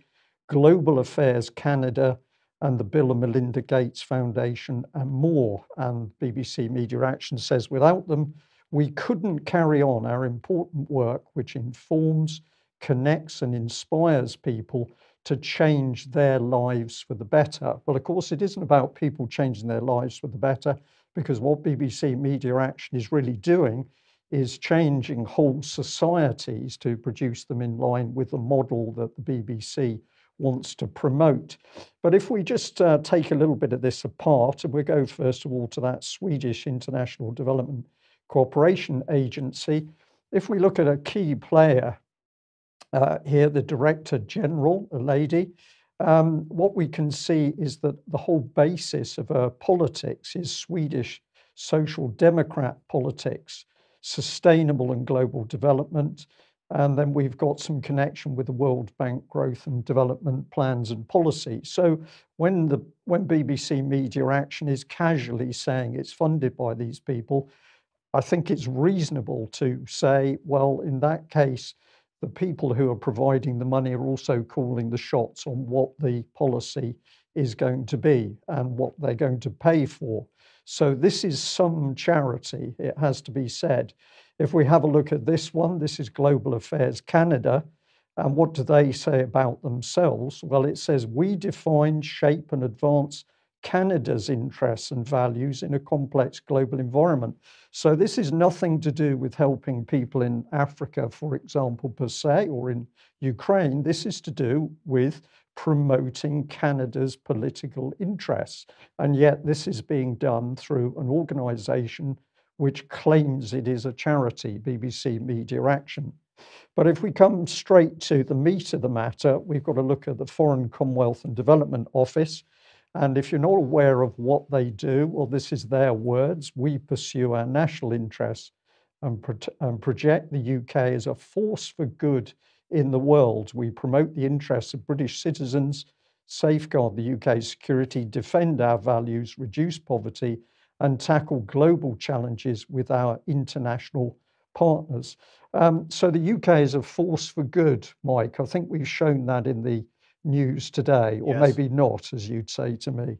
Global Affairs Canada, and the Bill and Melinda Gates Foundation, and more. And BBC Media Action says without them, we couldn't carry on our important work, which informs, connects, and inspires people to change their lives for the better. Well, of course, it isn't about people changing their lives for the better, because what BBC Media Action is really doing is changing whole societies to produce them in line with the model that the BBC wants to promote. But if we just take a little bit of this apart, and we go first of all to that Swedish International Development Cooperation Agency, if we look at a key player here, the Director General, a lady, what we can see is that the whole basis of her politics is Swedish Social Democrat politics, sustainable and global development. And then we've got some connection with the World Bank growth and development plans and policy. So when BBC Media Action is casually saying it's funded by these people, I think it's reasonable to say, well, in that case, the people who are providing the money are also calling the shots on what the policy is going to be and what they're going to pay for. So this is some charity, it has to be said. If we have a look at this one, this is Global Affairs Canada. And what do they say about themselves? Well, it says, we define, shape and advance Canada's interests and values in a complex global environment. So this is nothing to do with helping people in Africa, for example, per se, or in Ukraine. This is to do with promoting Canada's political interests. And yet this is being done through an organization which claims it is a charity, BBC Media Action. But if we come straight to the meat of the matter, we've got to look at the Foreign, Commonwealth and Development Office. And if you're not aware of what they do, well, this is their words. We pursue our national interests and project the UK as a force for good in the world. We promote the interests of British citizens, safeguard the UK's security, defend our values, reduce poverty, and tackle global challenges with our international partners. So the UK is a force for good, Mike. I think we've shown that in the news today, or Yes. maybe not, as you'd say to me.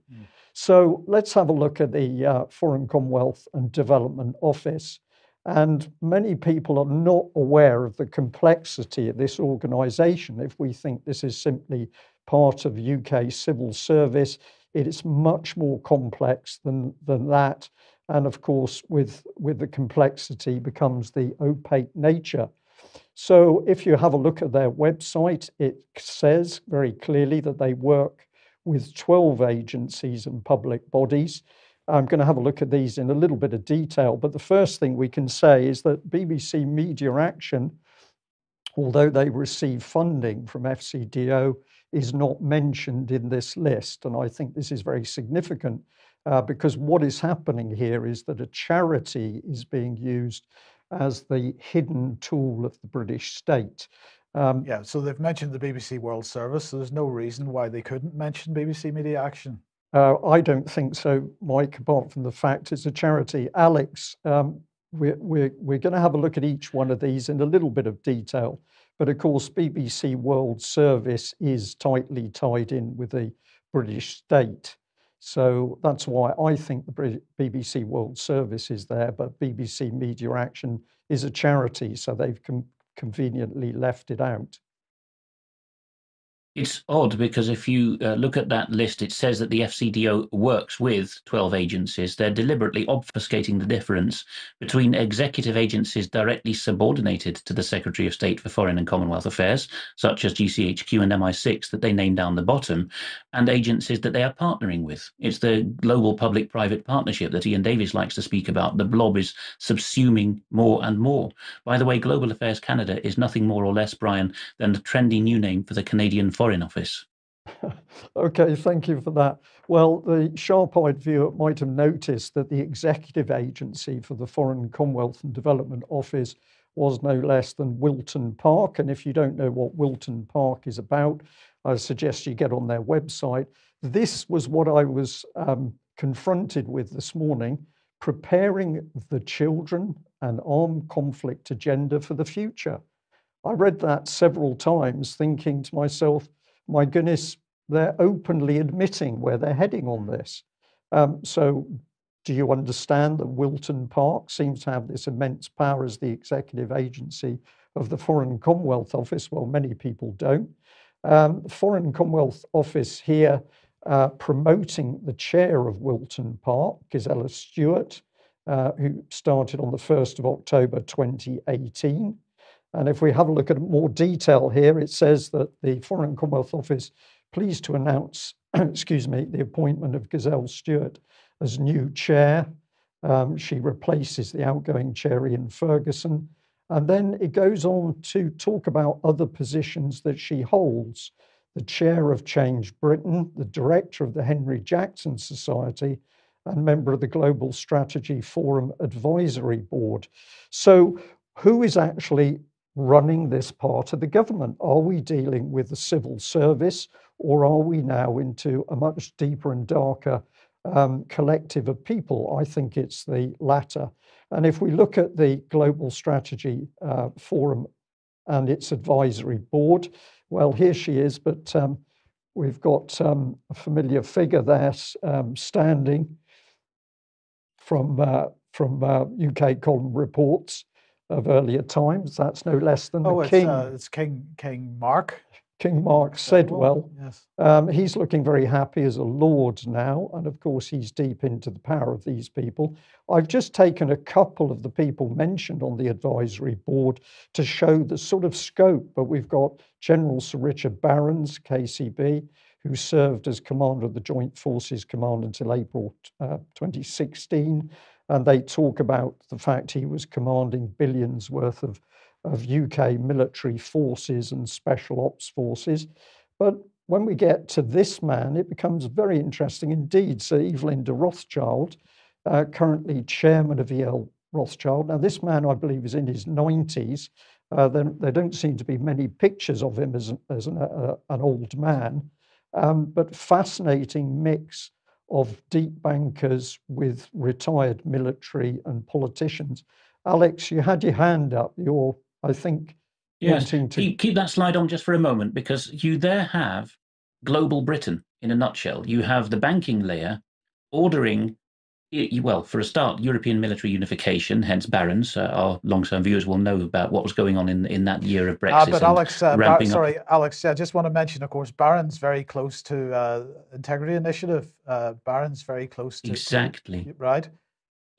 So let's have a look at the Foreign, Commonwealth and Development Office. And many people are not aware of the complexity of this organisation. If we think this is simply part of UK civil service, it is much more complex than that. And of course, with the complexity becomes the opaque nature. So if you have a look at their website, it says very clearly that they work with 12 agencies and public bodies. I'm going to have a look at these in a little bit of detail, but the first thing we can say is that BBC Media Action, although they receive funding from FCDO, is not mentioned in this list. And I think this is very significant because what is happening here is that a charity is being used as the hidden tool of the British state. Yeah, so they've mentioned the BBC World Service, so there's no reason why they couldn't mention BBC Media Action. I don't think so, Mike, apart from the fact it's a charity. Alex, we're going to have a look at each one of these in a little bit of detail. But of course, BBC World Service is tightly tied in with the British state. So that's why I think the BBC World Service is there, but BBC Media Action is a charity, so they've conveniently left it out. It's odd because if you look at that list, it says that the FCDO works with 12 agencies. They're deliberately obfuscating the difference between executive agencies directly subordinated to the Secretary of State for Foreign and Commonwealth Affairs, such as GCHQ and MI6 that they name down the bottom, and agencies that they are partnering with. It's the global public-private partnership that Ian Davies likes to speak about. The blob is subsuming more and more. By the way, Global Affairs Canada is nothing more or less, Brian, than the trendy new name for the Canadian Foreign Office. Okay, thank you for that. Well, the sharp-eyed viewer might have noticed that the executive agency for the Foreign, Commonwealth and Development Office was no less than Wilton Park. And if you don't know what Wilton Park is about, I suggest you get on their website. This was what I was confronted with this morning, preparing the children and armed conflict agenda for the future. I read that several times thinking to myself, my goodness, they're openly admitting where they're heading on this. So do you understand that Wilton Park seems to have this immense power as the executive agency of the Foreign Commonwealth Office? Well, many people don't. Foreign Commonwealth Office here promoting the chair of Wilton Park, Gisela Stewart, who started on the 1st of October 2018. And if we have a look at more detail here, it says that the Foreign Commonwealth Office pleased to announce, excuse me, the appointment of Gisela Stewart as new chair. She replaces the outgoing chair, Ian Ferguson. And then it goes on to talk about other positions that she holds. The chair of Change Britain, the director of the Henry Jackson Society, and member of the Global Strategy Forum Advisory Board. So who is actually running this part of the government? Are we dealing with the civil service, or are we now into a much deeper and darker collective of people? I think it's the latter. And if we look at the Global Strategy Forum and its advisory board, well, here she is, but we've got a familiar figure there standing from UK column reports of earlier times. That's no less than the King. It's King Mark. King Mark Sedwell. Yes. He's looking very happy as a lord now, and of course he's deep into the power of these people. I've just taken a couple of the people mentioned on the advisory board to show the sort of scope, but we've got General Sir Richard Barrons, KCB, who served as commander of the Joint Forces Command until April 2016. And they talk about the fact he was commanding billions worth of UK military forces and special ops forces. But when we get to this man, it becomes very interesting indeed. Sir Evelyn de Rothschild, currently chairman of EL Rothschild. Now, this man, I believe, is in his 90s. There don't seem to be many pictures of him as an old man, but fascinating mix of deep bankers with retired military and politicians. Alex, you had your hand up. You're, I think, Yes, wanting to keep that slide on just for a moment, because you there have global Britain in a nutshell. You have the banking layer ordering, well, for a start, European military unification, hence barons. Our long-term viewers will know about what was going on in that year of Brexit But and Alex, ramping up. sorry, Alex, I just want to mention, of course, Barron's very close to Integrity Initiative. Barron's very close to Exactly. right?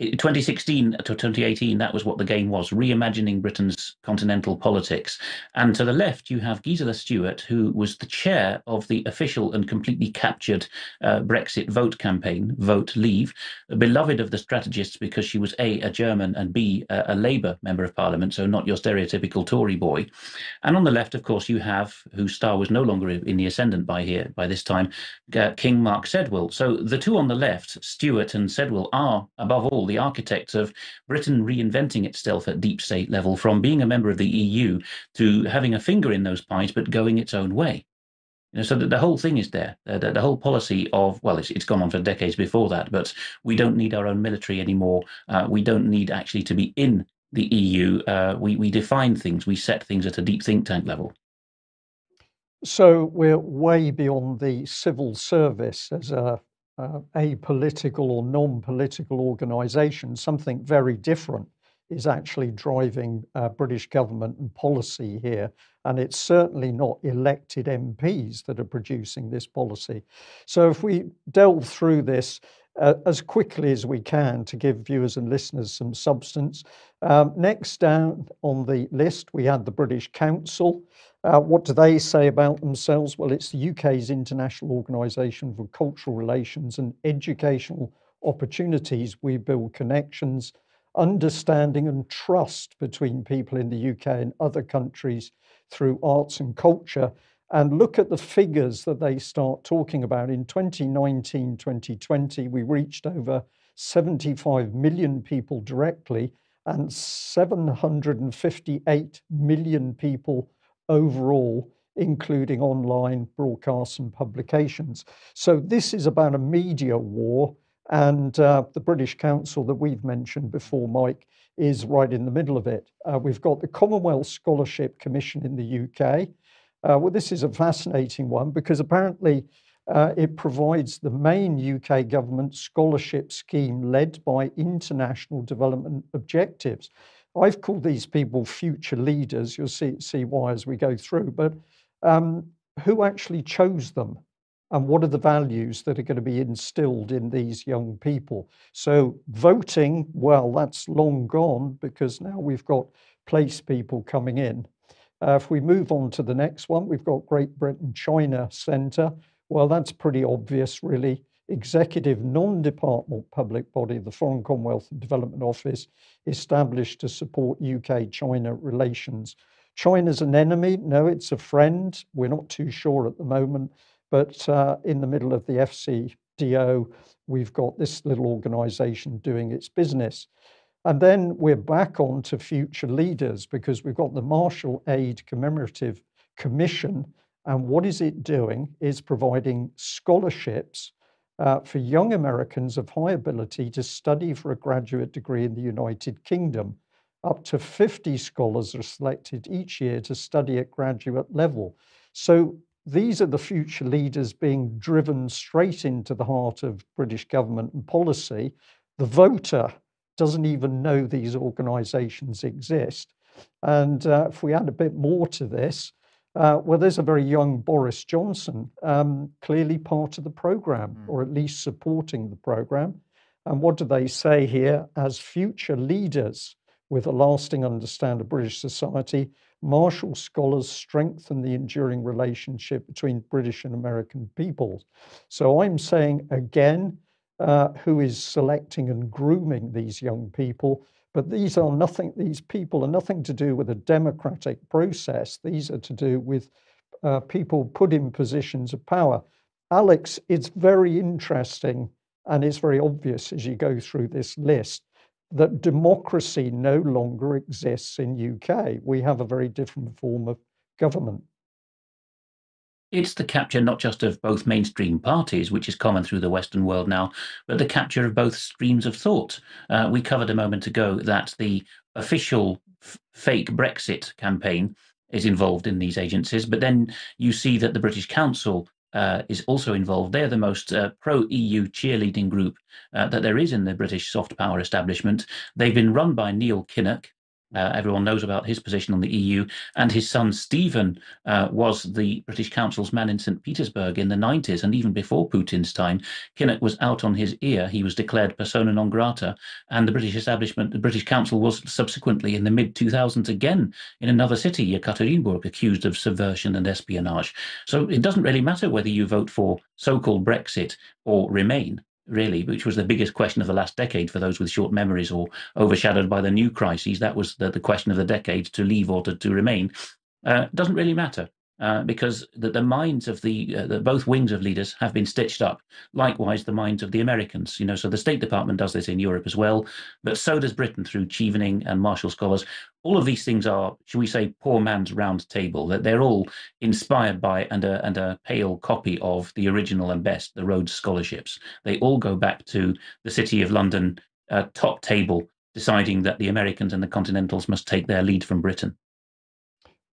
2016 to 2018, that was what the game was, reimagining Britain's continental politics. And to the left, you have Gisela Stewart, who was the chair of the official and completely captured Brexit vote campaign, Vote Leave, beloved of the strategists because she was A, a German, and B, a Labour member of parliament, so not your stereotypical Tory boy. And on the left, of course, you have, whose star was no longer in the ascendant by this time, King Mark Sedwill. So the two on the left, Stewart and Sedwill, are, above all, the architects of Britain reinventing itself at deep state level, from being a member of the EU to having a finger in those pies, but going its own way. So that the whole thing is there. The whole policy of, well, it's gone on for decades before that, but we don't need our own military anymore. We don't need actually to be in the EU. We define things, we set things at a deep think tank level. So we're way beyond the civil service as a political or non-political organisation. Something very different is actually driving British government and policy here. And it's certainly not elected MPs that are producing this policy. So if we delve through this as quickly as we can to give viewers and listeners some substance. Next down on the list, we had the British Council. What do they say about themselves? Well, it's the UK's international organisation for cultural relations and educational opportunities. We build connections, understanding and trust between people in the UK and other countries through arts and culture. And look at the figures that they start talking about. In 2019, 2020, we reached over 75 million people directly and 758 million people overall, including online broadcasts and publications. So this is about a media war. And the British Council that we've mentioned before, Mike, is right in the middle of it. We've got the Commonwealth Scholarship Commission in the UK. Well, this is a fascinating one because apparently it provides the main UK government scholarship scheme led by international development objectives. I've called these people future leaders. You'll see why as we go through. But who actually chose them? And what are the values that are going to be instilled in these young people? So voting, well, that's long gone because now we've got place people coming in. If we move on to the next one, we've got Great Britain China Centre. Well, that's pretty obvious, really. Executive non-departmental public body, the Foreign Commonwealth and Development Office, established to support UK-China relations. China's an enemy? No, it's a friend. We're not too sure at the moment. But in the middle of the FCDO, we've got this little organisation doing its business. And then we're back on to future leaders because we've got the Marshall Aid Commemorative Commission. And what is it doing is providing scholarships for young Americans of high ability to study for a graduate degree in the United Kingdom. Up to 50 scholars are selected each year to study at graduate level. So these are the future leaders being driven straight into the heart of British government and policy. The voter doesn't even know these organisations exist. And if we add a bit more to this, well, there's a very young Boris Johnson, clearly part of the programme, or at least supporting the programme. And what do they say here? As future leaders with a lasting understanding of British society, Marshall scholars strengthen the enduring relationship between British and American peoples. So I'm saying again, who is selecting and grooming these young people, but these people are nothing to do with a democratic process. These are to do with people put in positions of power. Alex, it's very interesting and it's very obvious as you go through this list that democracy no longer exists in UK. We have a very different form of government. It's the capture not just of both mainstream parties, which is common through the Western world now, but the capture of both streams of thought. We covered a moment ago that the official fake Brexit campaign is involved in these agencies, but then you see that the British Council is also involved. They're the most pro-EU cheerleading group that there is in the British soft power establishment. They've been run by Neil Kinnock. Everyone knows about his position on the EU, and his son Stephen was the British Council's man in St. Petersburg in the 90s, and even before Putin's time. Kinnock was out on his ear. He was declared persona non grata, and the British establishment, the British Council, was subsequently in the mid-2000s again in another city, Yekaterinburg, accused of subversion and espionage. So it doesn't really matter whether you vote for so-called Brexit or Remain, really, which was the biggest question of the last decade for those with short memories or overshadowed by the new crises. That was the question of the decade, to leave or to remain. Doesn't really matter. Because the minds of the both wings of leaders have been stitched up. Likewise, the minds of the Americans. So the State Department does this in Europe as well, but so does Britain through Chevening and Marshall Scholars. All of these things are, shall we say, poor man's round table. That they're all inspired by and a pale copy of the original and best, the Rhodes Scholarships. They all go back to the City of London top table, deciding that the Americans and the Continentals must take their lead from Britain.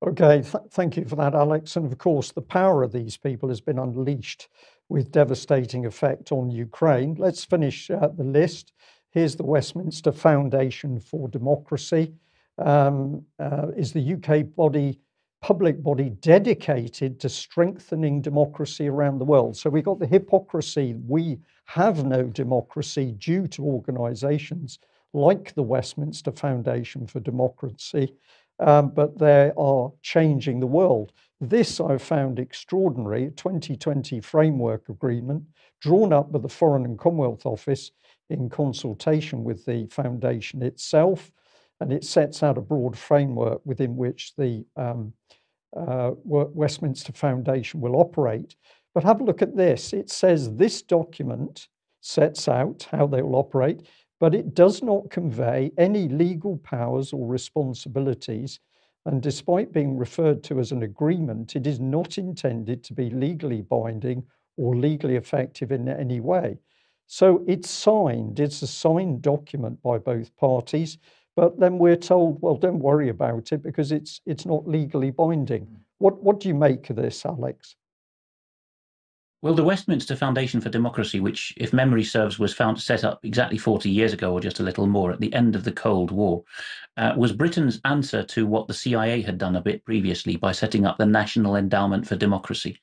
Okay, thank you for that, Alex. And of course, the power of these people has been unleashed with devastating effect on Ukraine. Let's finish the list. Here's the Westminster Foundation for Democracy. Is the UK public body dedicated to strengthening democracy around the world? So we've got the hypocrisy. We have no democracy due to organisations like the Westminster Foundation for Democracy. But they are changing the world. This I've found extraordinary. 2020 framework agreement drawn up by the Foreign and Commonwealth Office in consultation with the foundation itself, and it sets out a broad framework within which the Westminster Foundation will operate. But have a look at this. It says this document sets out how they will operate, but it does not convey any legal powers or responsibilities. And despite being referred to as an agreement, it is not intended to be legally binding or legally effective in any way. So it's signed, it's a signed document by both parties, but then we're told, well, don't worry about it because it's not legally binding. What do you make of this, Alex? Well, the Westminster Foundation for Democracy, which, if memory serves, was set up exactly 40 years ago, or just a little more, at the end of the Cold War, was Britain's answer to what the CIA had done a bit previously by setting up the National Endowment for Democracy.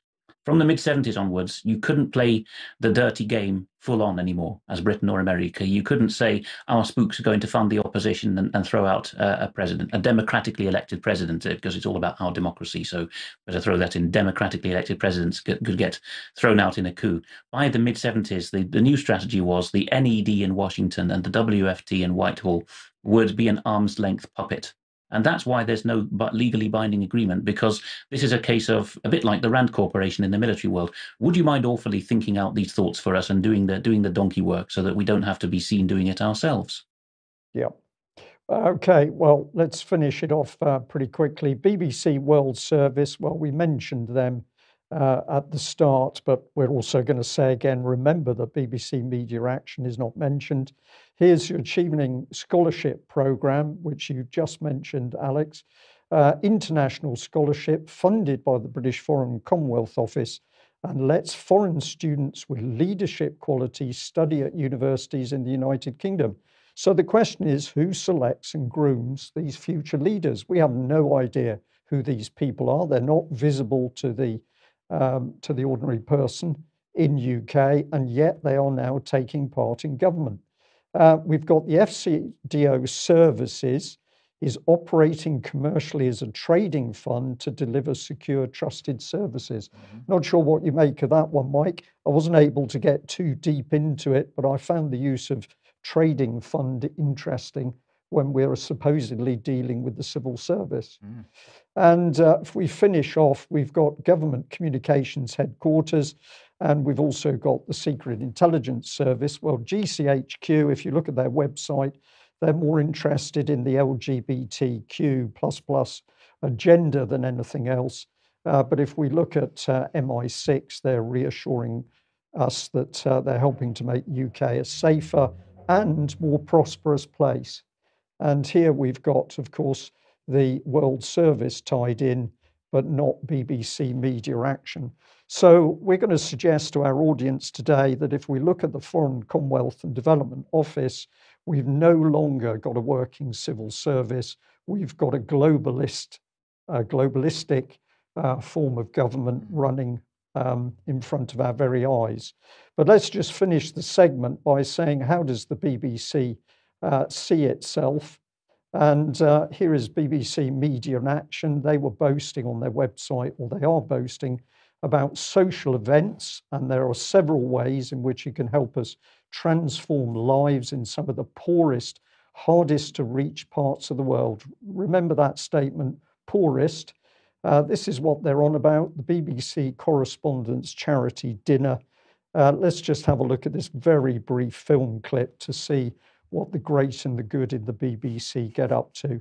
From the mid-70s onwards, you couldn't play the dirty game full on anymore as Britain or America. You couldn't say our spooks are going to fund the opposition and throw out a president, a democratically elected president, because it's all about our democracy. So better throw that in. Democratically elected presidents could get thrown out in a coup. By the mid-70s, the new strategy was the NED in Washington and the WFT in Whitehall would be an arm's length puppet. And that's why there's no legally binding agreement, because this is a case of, a bit like the Rand Corporation in the military world. Would you mind awfully thinking out these thoughts for us and doing the donkey work so that we don't have to be seen doing it ourselves? Yeah. Okay, well, let's finish it off pretty quickly. BBC World Service, well, we mentioned them at the start, but we're also going to say again, remember that BBC Media Action is not mentioned. Here's your Achieving Scholarship Programme, which you just mentioned, Alex. International scholarship funded by the British Foreign and Commonwealth Office and lets foreign students with leadership qualities study at universities in the United Kingdom. So the question is, who selects and grooms these future leaders? We have no idea who these people are. They're not visible to the ordinary person in UK, and yet they are now taking part in government. We've got the FCDO Services is operating commercially as a trading fund to deliver secure, trusted services. Not sure what you make of that one, Mike. I wasn't able to get too deep into it, but I found the use of trading fund interesting when we're supposedly dealing with the civil service. And if we finish off, we've got Government Communications Headquarters, and we've also got the Secret Intelligence Service. Well, GCHQ, if you look at their website, they're more interested in the LGBTQ++ agenda than anything else. But if we look at MI6, they're reassuring us that they're helping to make UK a safer and more prosperous place. And here we've got, of course, the World Service tied in, but not BBC Media Action. So we're going to suggest to our audience today that if we look at the Foreign, Commonwealth and Development Office, we've no longer got a working civil service. We've got a globalistic form of government running in front of our very eyes. But let's just finish the segment by saying, how does the BBC see itself? And here is BBC Media in Action. They were boasting on their website, or they are boasting, about social events. And there are several ways in which you can help us transform lives in some of the poorest, hardest to reach parts of the world. Remember that statement, poorest. This is what they're on about, the BBC Correspondence Charity Dinner. Let's just have a look at this very brief film clip to see what the great and the good in the BBC get up to.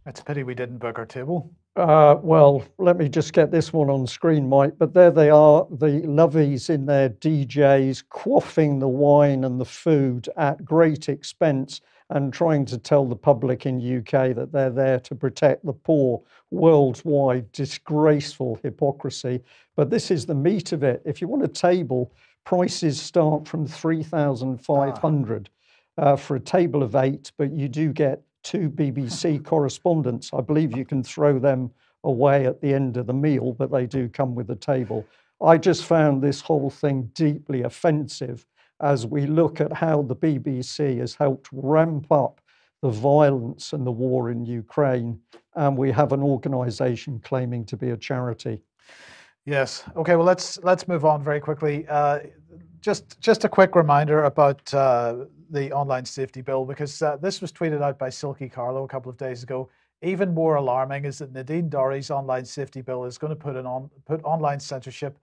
It's a pity we didn't book our table. Well, let me just get this one on screen, Mike. But there they are, the lovies in their DJs, quaffing the wine and the food at great expense and trying to tell the public in UK that they're there to protect the poor. Worldwide disgraceful hypocrisy. But this is the meat of it. If you want a table, prices start from 3,500 for a table of 8, but you do get 2 BBC correspondents. I believe you can throw them away at the end of the meal, but they do come with a table. I just found this whole thing deeply offensive as we look at how the BBC has helped ramp up the violence and the war in Ukraine, and we have an organisation claiming to be a charity. Yes. Okay. Well, let's move on very quickly. Just a quick reminder about the online safety bill, because this was tweeted out by Silky Carlo a couple of days ago. Even more alarming is that Nadine Dorry's online safety bill is going to put online censorship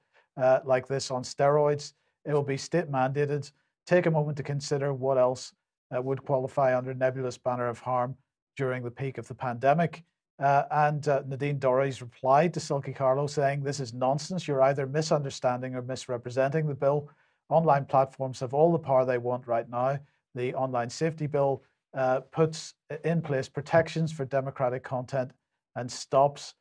like this on steroids. It will be state mandated. Take a moment to consider what else would qualify under nebulous banner of harm during the peak of the pandemic. And Nadine Dorry's replied to Silky Carlo saying, "This is nonsense. You're either misunderstanding or misrepresenting the bill. Online platforms have all the power they want right now. The online safety bill puts in place protections for democratic content and stops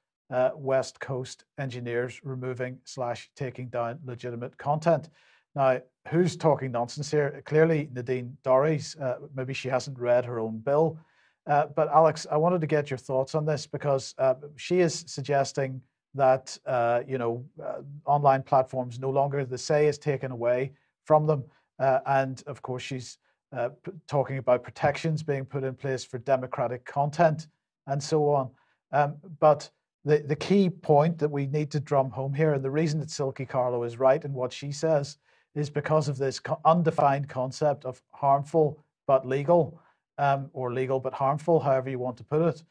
West Coast engineers removing / taking down legitimate content." Now, who's talking nonsense here? Clearly Nadine Dorry's, maybe she hasn't read her own bill. But Alex, I wanted to get your thoughts on this, because she is suggesting that online platforms no longer, the say is taken away from them, and of course she's talking about protections being put in place for democratic content and so on. But the key point that we need to drum home here, and the reason that Silky Carlo is right in what she says, is because of this undefined concept of harmful but legal. Or legal but harmful, however you want to put it.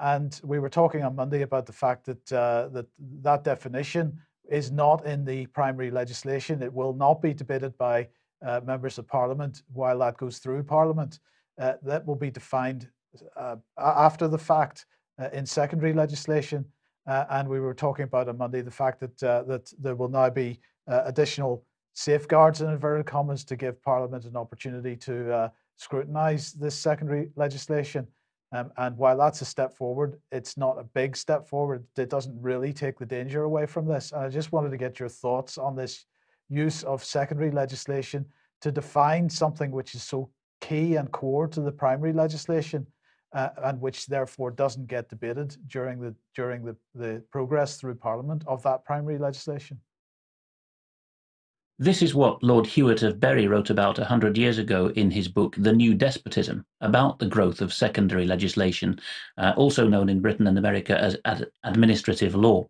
And we were talking on Monday about the fact that that definition is not in the primary legislation. It will not be debated by members of Parliament while that goes through Parliament. That will be defined after the fact in secondary legislation. And we were talking about on Monday the fact that that there will now be additional safeguards in inverted commas to give Parliament an opportunity to scrutinise this secondary legislation. And while that's a step forward, it's not a big step forward. It doesn't really take the danger away from this. And I just wanted to get your thoughts on this use of secondary legislation to define something which is so key and core to the primary legislation, and which therefore doesn't get debated during the progress through Parliament of that primary legislation. This is what Lord Hewitt of Bury wrote about 100 years ago in his book, The New Despotism, about the growth of secondary legislation, also known in Britain and America as administrative law.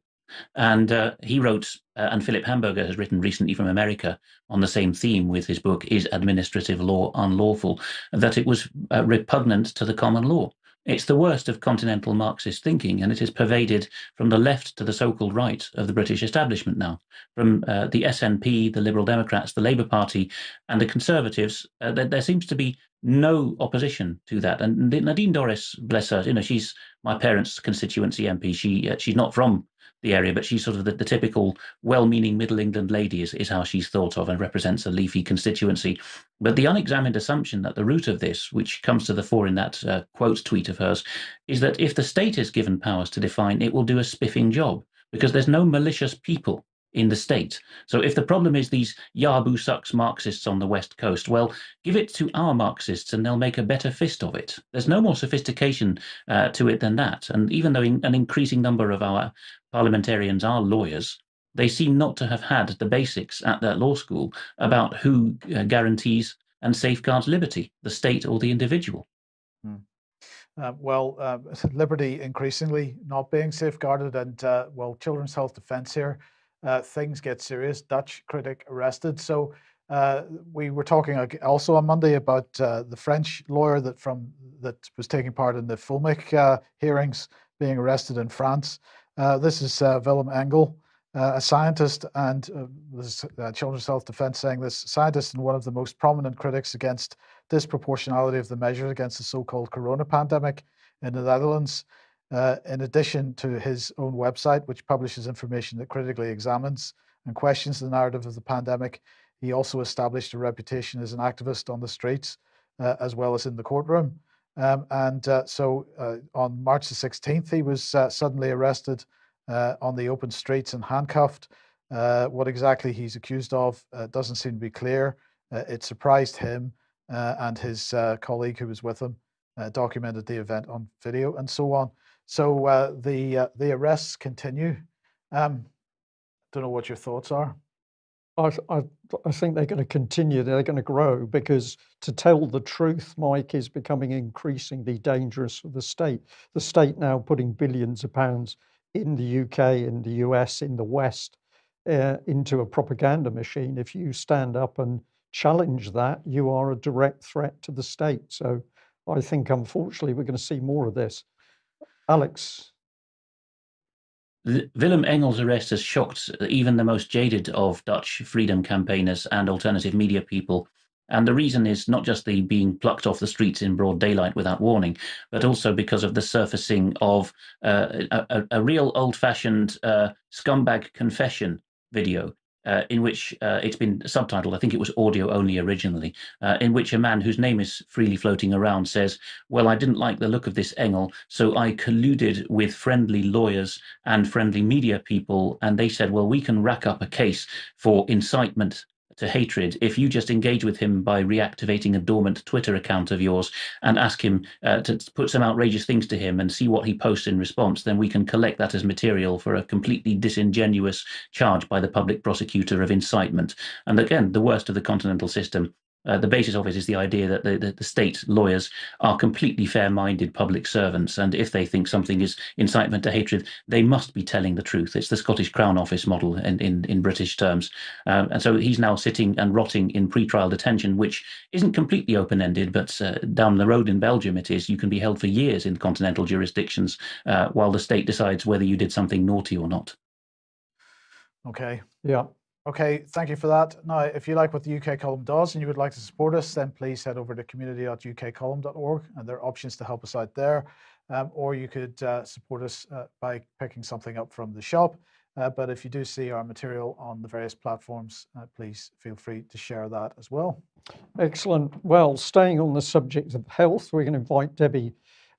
And he wrote, and Philip Hamburger has written recently from America on the same theme with his book, Is Administrative Law Unlawful?, that it was repugnant to the common law. It's the worst of continental Marxist thinking, and it is pervaded from the left to the so-called right of the British establishment now. From the SNP, the Liberal Democrats, the Labour Party, and the Conservatives, there seems to be no opposition to that. And Nadine Dorries, bless her, she's my parents' constituency MP. She's not from the area, but she's sort of the typical well-meaning Middle England lady is how she's thought of, and represents a leafy constituency. But the unexamined assumption at the root of this, which comes to the fore in that quote tweet of hers, is that if the state is given powers to define, it will do a spiffing job, because there's no malicious people in the state. So if the problem is these Yabu sucks Marxists on the West Coast, well, give it to our Marxists and they'll make a better fist of it. There's no more sophistication to it than that. And even though an increasing number of our parliamentarians are lawyers, they seem not to have had the basics at that law school about who guarantees and safeguards liberty, the state or the individual. Liberty increasingly not being safeguarded, and Children's Health Defence here, things get serious. Dutch critic arrested. So we were talking also on Monday about the French lawyer that was taking part in the Fulmic hearings being arrested in France. This is Willem Engel, a scientist, and this Children's Health Defence saying this scientist and one of the most prominent critics against disproportionality of the measures against the so-called corona pandemic in the Netherlands. In addition to his own website, which publishes information that critically examines and questions the narrative of the pandemic, he also established a reputation as an activist on the streets, as well as in the courtroom. So on March the 16th, he was suddenly arrested on the open streets and handcuffed. What exactly he's accused of doesn't seem to be clear. It surprised him and his colleague who was with him, documented the event on video and so on. So the arrests continue. Don't know what your thoughts are. I think they're going to continue. They're going to grow, because to tell the truth, Mike, is becoming increasingly dangerous for the state. The state now putting billions of pounds in the UK, in the US, in the West, into a propaganda machine. If you stand up and challenge that, you are a direct threat to the state. So I think, unfortunately, we're going to see more of this. Alex? Willem Engel's arrest has shocked even the most jaded of Dutch freedom campaigners and alternative media people. And the reason is not just the being plucked off the streets in broad daylight without warning, but also because of the surfacing of a real old-fashioned scumbag confession video, in which it's been subtitled, I think it was audio only originally, in which a man whose name is freely floating around says, well, I didn't like the look of this Engel, so I colluded with friendly lawyers and friendly media people, and they said, well, we can rack up a case for incitement to hatred if you just engage with him by reactivating a dormant Twitter account of yours and ask him to put some outrageous things to him and see what he posts in response. Then we can collect that as material for a completely disingenuous charge by the public prosecutor of incitement. And again, the worst of the continental system. The basis of it is the idea that the state lawyers are completely fair-minded public servants, and if they think something is incitement to hatred, they must be telling the truth. It's the Scottish Crown Office model in British terms. And so he's now sitting and rotting in pre-trial detention, which isn't completely open-ended, but down the road in Belgium it is. You can be held for years in continental jurisdictions while the state decides whether you did something naughty or not. Okay. Yeah. Okay, thank you for that. Now, if you like what the UK Column does and you would like to support us, then please head over to community.ukcolumn.org, and there are options to help us out there. Or you could support us by picking something up from the shop. But if you do see our material on the various platforms, please feel free to share that as well. Excellent. Well, staying on the subject of health, we're going to invite Debi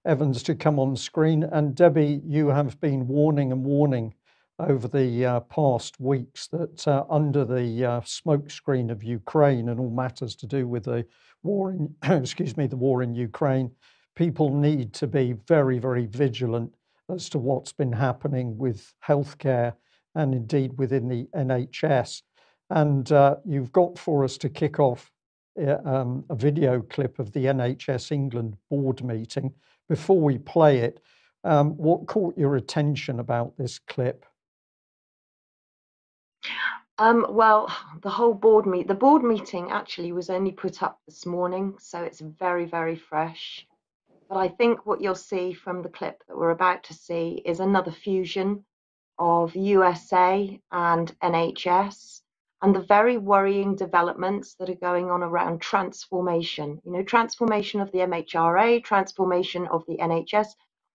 Evans to come on screen. And Debi, you have been warning and warning over the past weeks that under the smokescreen of Ukraine and all matters to do with the war in, the war in Ukraine, people need to be very, very vigilant as to what's been happening with healthcare and indeed within the NHS. And you've got for us to kick off a video clip of the NHS England board meeting. Before we play it, what caught your attention about this clip? Well, the board meeting actually was only put up this morning, so it's very, very fresh. But I think what you'll see from the clip that we're about to see is another fusion of USA and NHS and the very worrying developments that are going on around transformation, transformation of the MHRA, transformation of the NHS.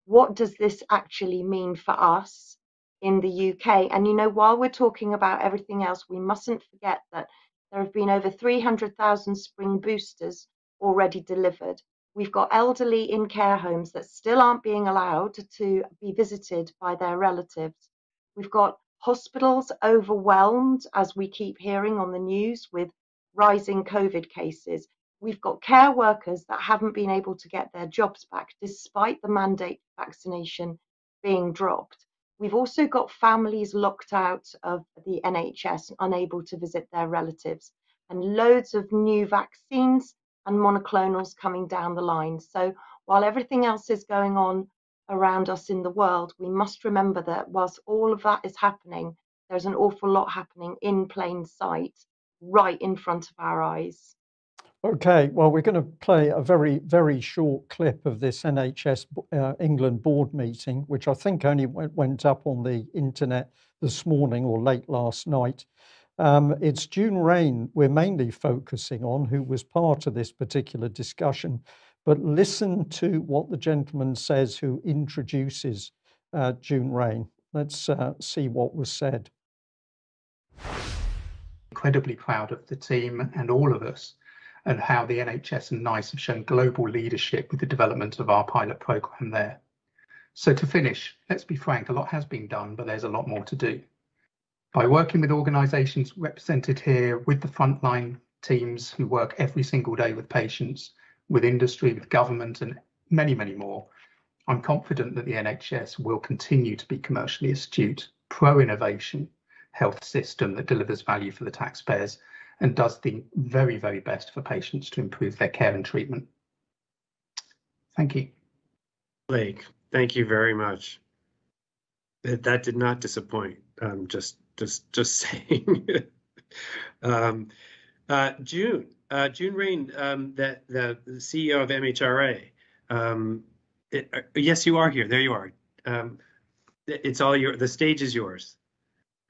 What does this actually mean for us in the UK? And, while we're talking about everything else, we mustn't forget that there have been over 300,000 spring boosters already delivered. We've got elderly in care homes that still aren't being allowed to be visited by their relatives. We've got hospitals overwhelmed, as we keep hearing on the news, with rising COVID cases. We've got care workers that haven't been able to get their jobs back despite the mandate vaccination being dropped. We've also got families locked out of the NHS, unable to visit their relatives, and loads of new vaccines and monoclonals coming down the line. So while everything else is going on around us in the world, we must remember that whilst all of that is happening, there's an awful lot happening in plain sight, right in front of our eyes. Okay, well, we're going to play a very, very short clip of this NHS England board meeting, which I think only went up on the internet this morning or late last night. It's June Rain we're mainly focusing on, who was part of this particular discussion. But listen to what the gentleman says who introduces June Rain. Let's see what was said. Incredibly proud of the team and all of us and how the NHS and NICE have shown global leadership with the development of our pilot programme there. So to finish, let's be frank, a lot has been done, but there's a lot more to do. By working with organisations represented here, with the frontline teams who work every single day with patients, with industry, with government and many, many more, I'm confident that the NHS will continue to be commercially astute, pro-innovation health system that delivers value for the taxpayers and does the very, very best for patients to improve their care and treatment. Thank you. Blake, thank you very much. That did not disappoint. Just saying. June Rain, the CEO of MHRA. Yes, you are here. There you are. It's all the stage is yours.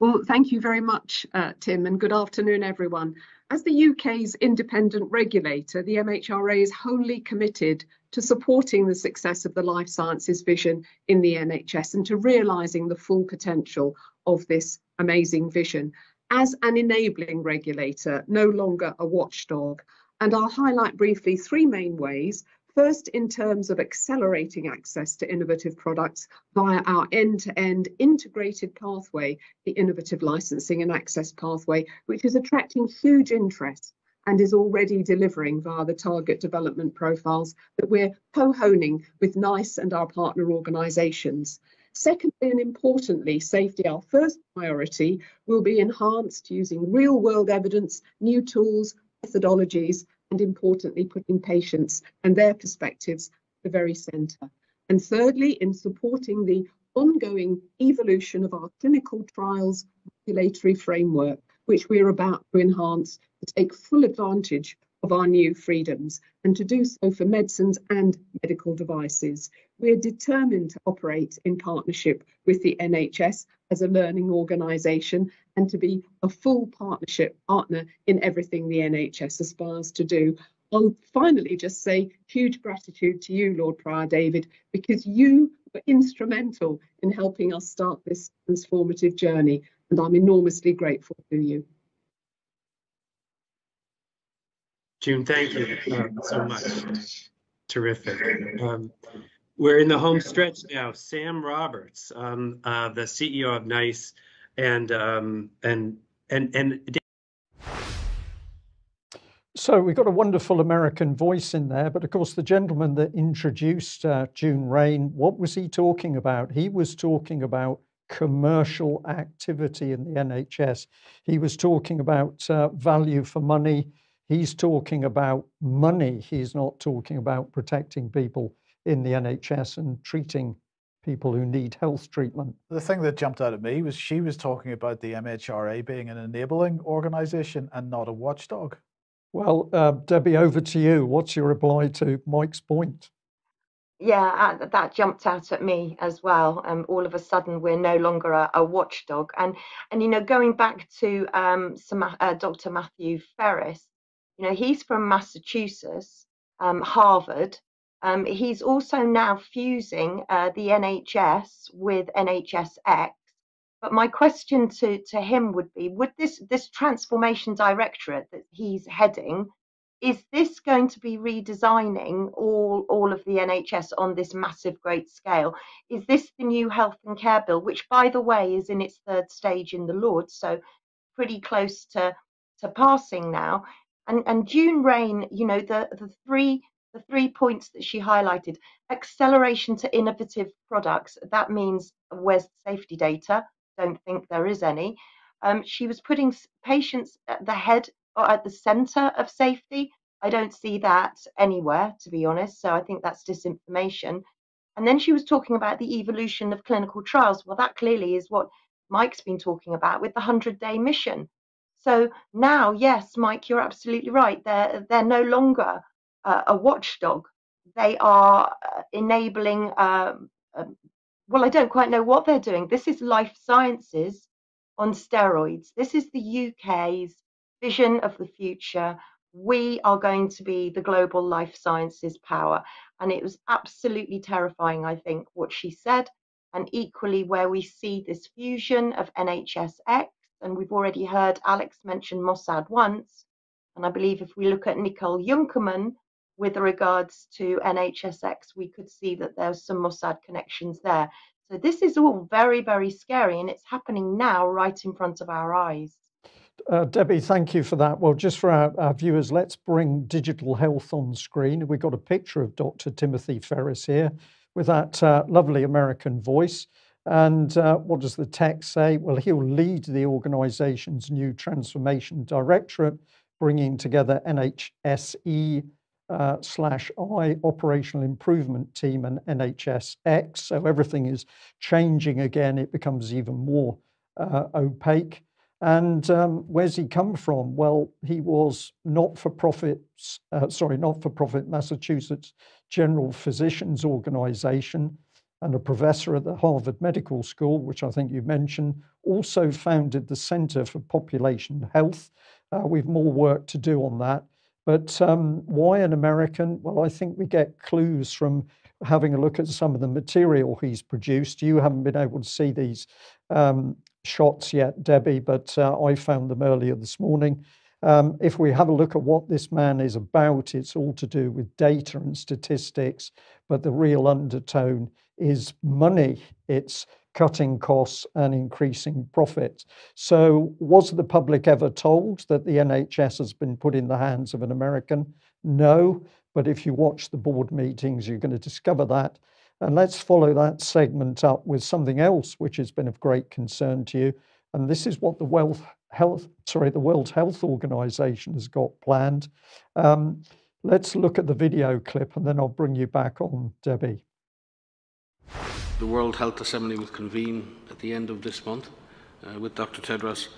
Well, thank you very much, Tim, and good afternoon, everyone. As the UK's independent regulator, the MHRA is wholly committed to supporting the success of the life sciences vision in the NHS and to realising the full potential of this amazing vision as an enabling regulator, no longer a watchdog. And I'll highlight briefly three main ways. First, in terms of accelerating access to innovative products via our end-to-end integrated pathway, the innovative licensing and access pathway, which is attracting huge interest and is already delivering via the target development profiles that we're co-honing with NICE and our partner organisations. Secondly, and importantly, safety, our first priority, will be enhanced using real-world evidence, new tools, methodologies, and importantly, putting patients and their perspectives at the very centre. And thirdly, in supporting the ongoing evolution of our clinical trials regulatory framework, which we are about to enhance to take full advantage of our new freedoms and to do so for medicines and medical devices. We are determined to operate in partnership with the NHS as a learning organisation and to be a full partnership partner in everything the NHS aspires to do. I'll finally just say huge gratitude to you, Lord Prior David, because you were instrumental in helping us start this transformative journey, and I'm enormously grateful to you. June, thank you so much. Terrific. We're in the home stretch now. Sam Roberts, the CEO of NICE, and So we've got a wonderful American voice in there, but of course the gentleman that introduced June Rain, what was he talking about? He was talking about commercial activity in the NHS. He was talking about value for money. He's talking about money. He's not talking about protecting people in the NHS and treating people who need health treatment. The thing that jumped out at me was she was talking about the MHRA being an enabling organisation and not a watchdog. Well, Debbie, over to you. What's your reply to Mike's point? Yeah, that jumped out at me as well. All of a sudden, we're no longer a watchdog. And you know, going back to Dr. Matthew Ferris, you know, he's from Massachusetts, Harvard. He's also now fusing the NHS with NHSX. But my question to him would be, would this transformation directorate that he's heading, is this going to be redesigning all of the NHS on this massive, great scale? Is this the new health and care bill, which, by the way, is in its third stage in the Lords, so pretty close to passing now? And June Rain, you know, the three points that she highlighted: acceleration to innovative products. That means where's the safety data? Don't think there is any. She was putting patients at the head or at the center of safety. I don't see that anywhere, to be honest. So I think that's disinformation. And then she was talking about the evolution of clinical trials. Well, that clearly is what Mike's been talking about with the 100-day mission. So now, yes, Mike, you're absolutely right. They're no longer a watchdog. They are enabling. Well, I don't quite know what they're doing. This is life sciences on steroids. This is the UK's vision of the future. We are going to be the global life sciences power. And it was absolutely terrifying, I think, what she said. And equally, where we see this fusion of NHSX, and we've already heard Alex mention Mossad once. And I believe if we look at Nicole Junkermann with regards to NHSX, we could see that there's some Mossad connections there. So this is all very, very scary, and it's happening now right in front of our eyes. Debbie, thank you for that. Well, just for our viewers, let's bring digital health on screen. We've got a picture of Dr. Timothy Ferris here with that lovely American voice. And what does the text say? Well, he'll lead the organization's new transformation directorate, bringing together NHSE /I operational improvement team and NHSX. So everything is changing again. It becomes even more opaque. And where's he come from? Well, he was not-for-profit Massachusetts General Physicians Organization and a professor at the Harvard Medical School, which I think you mentioned, also founded the Center for Population Health. We've more work to do on that. But why an American? Well, I think we get clues from having a look at some of the material he's produced. You haven't been able to see these shots yet, Debbie, but I found them earlier this morning. If we have a look at what this man is about, it's all to do with data and statistics, but the real undertone is money. It's cutting costs and increasing profits. So was the public ever told that the NHS has been put in the hands of an American? No, but if you watch the board meetings, you're going to discover that. And let's follow that segment up with something else which has been of great concern to you. And this is what the World Health Organization has got planned. Let's look at the video clip and then I'll bring you back on, Debbie. The World Health Assembly will convene at the end of this month with Dr. Tedros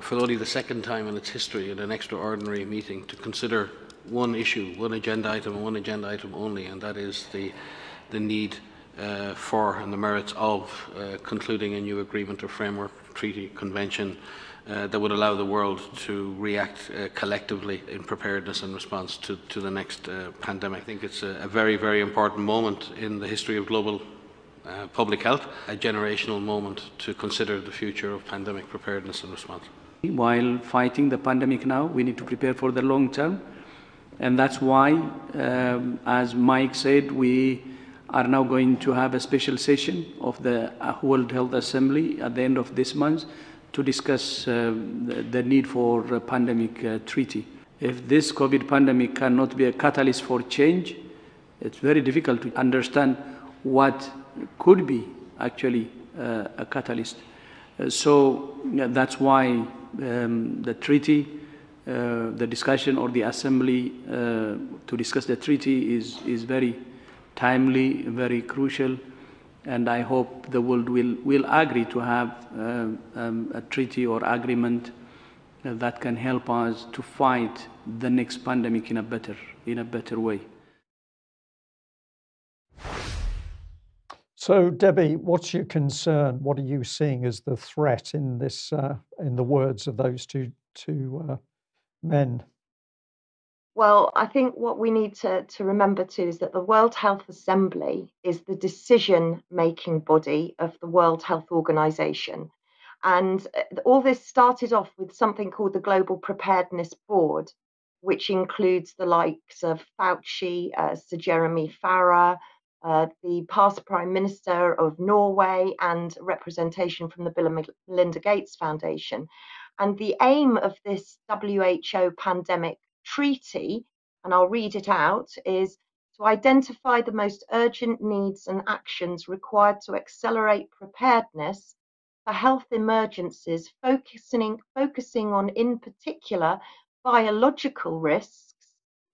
for only the second time in its history in an extraordinary meeting to consider one issue, one agenda item and one agenda item only, and that is the need for and the merits of concluding a new agreement or framework treaty convention that would allow the world to react collectively in preparedness and response to the next pandemic. I think it's a very, very important moment in the history of global public health, a generational moment to consider the future of pandemic preparedness and response. While fighting the pandemic now, we need to prepare for the long term. And that's why, as Mike said, we are now going to have a special session of the World Health Assembly at the end of this month to discuss the need for a pandemic treaty. If this COVID pandemic cannot be a catalyst for change, it's very difficult to understand what could be actually a catalyst. So that's why the treaty, the discussion or the assembly to discuss the treaty is very timely, very crucial, and I hope the world will agree to have a treaty or agreement that can help us to fight the next pandemic in a better way. So, Debi, what's your concern? What are you seeing as the threat in this, in the words of those two men? Well, I think what we need to remember too is that the World Health Assembly is the decision-making body of the World Health Organization. And all this started off with something called the Global Preparedness Board, which includes the likes of Fauci, Sir Jeremy Farrar, the past Prime Minister of Norway, and representation from the Bill and Melinda Gates Foundation. And the aim of this WHO pandemic treaty, and I'll read it out, is to identify the most urgent needs and actions required to accelerate preparedness for health emergencies, focusing on, in particular, biological risks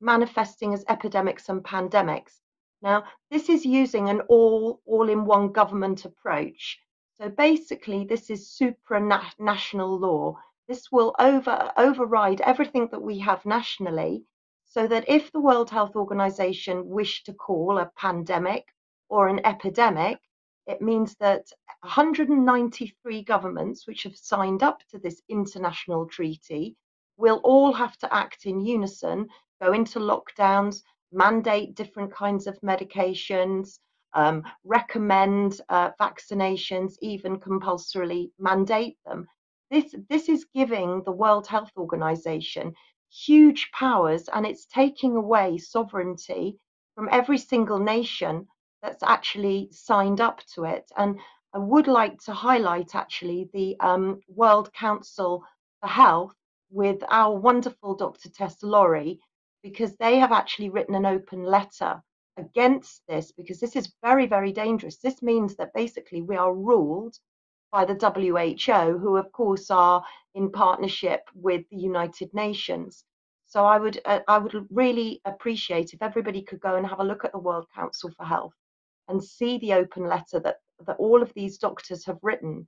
manifesting as epidemics and pandemics. Now, this is using an all-in-one government approach. So basically, this is supranational law. This will override everything that we have nationally, so that if the World Health Organization wished to call a pandemic or an epidemic, it means that 193 governments which have signed up to this international treaty will all have to act in unison, go into lockdowns, mandate different kinds of medications, recommend vaccinations, even compulsorily mandate them. This is giving the World Health Organization huge powers, and it's taking away sovereignty from every single nation that's actually signed up to it. And I would like to highlight actually the World Council for Health with our wonderful Dr. Tess Lawrie, because they have actually written an open letter against this, because this is very, very dangerous. This means that basically we are ruled by the WHO, who of course are in partnership with the United Nations. So I would really appreciate if everybody could go and have a look at the World Council for Health and see the open letter that all of these doctors have written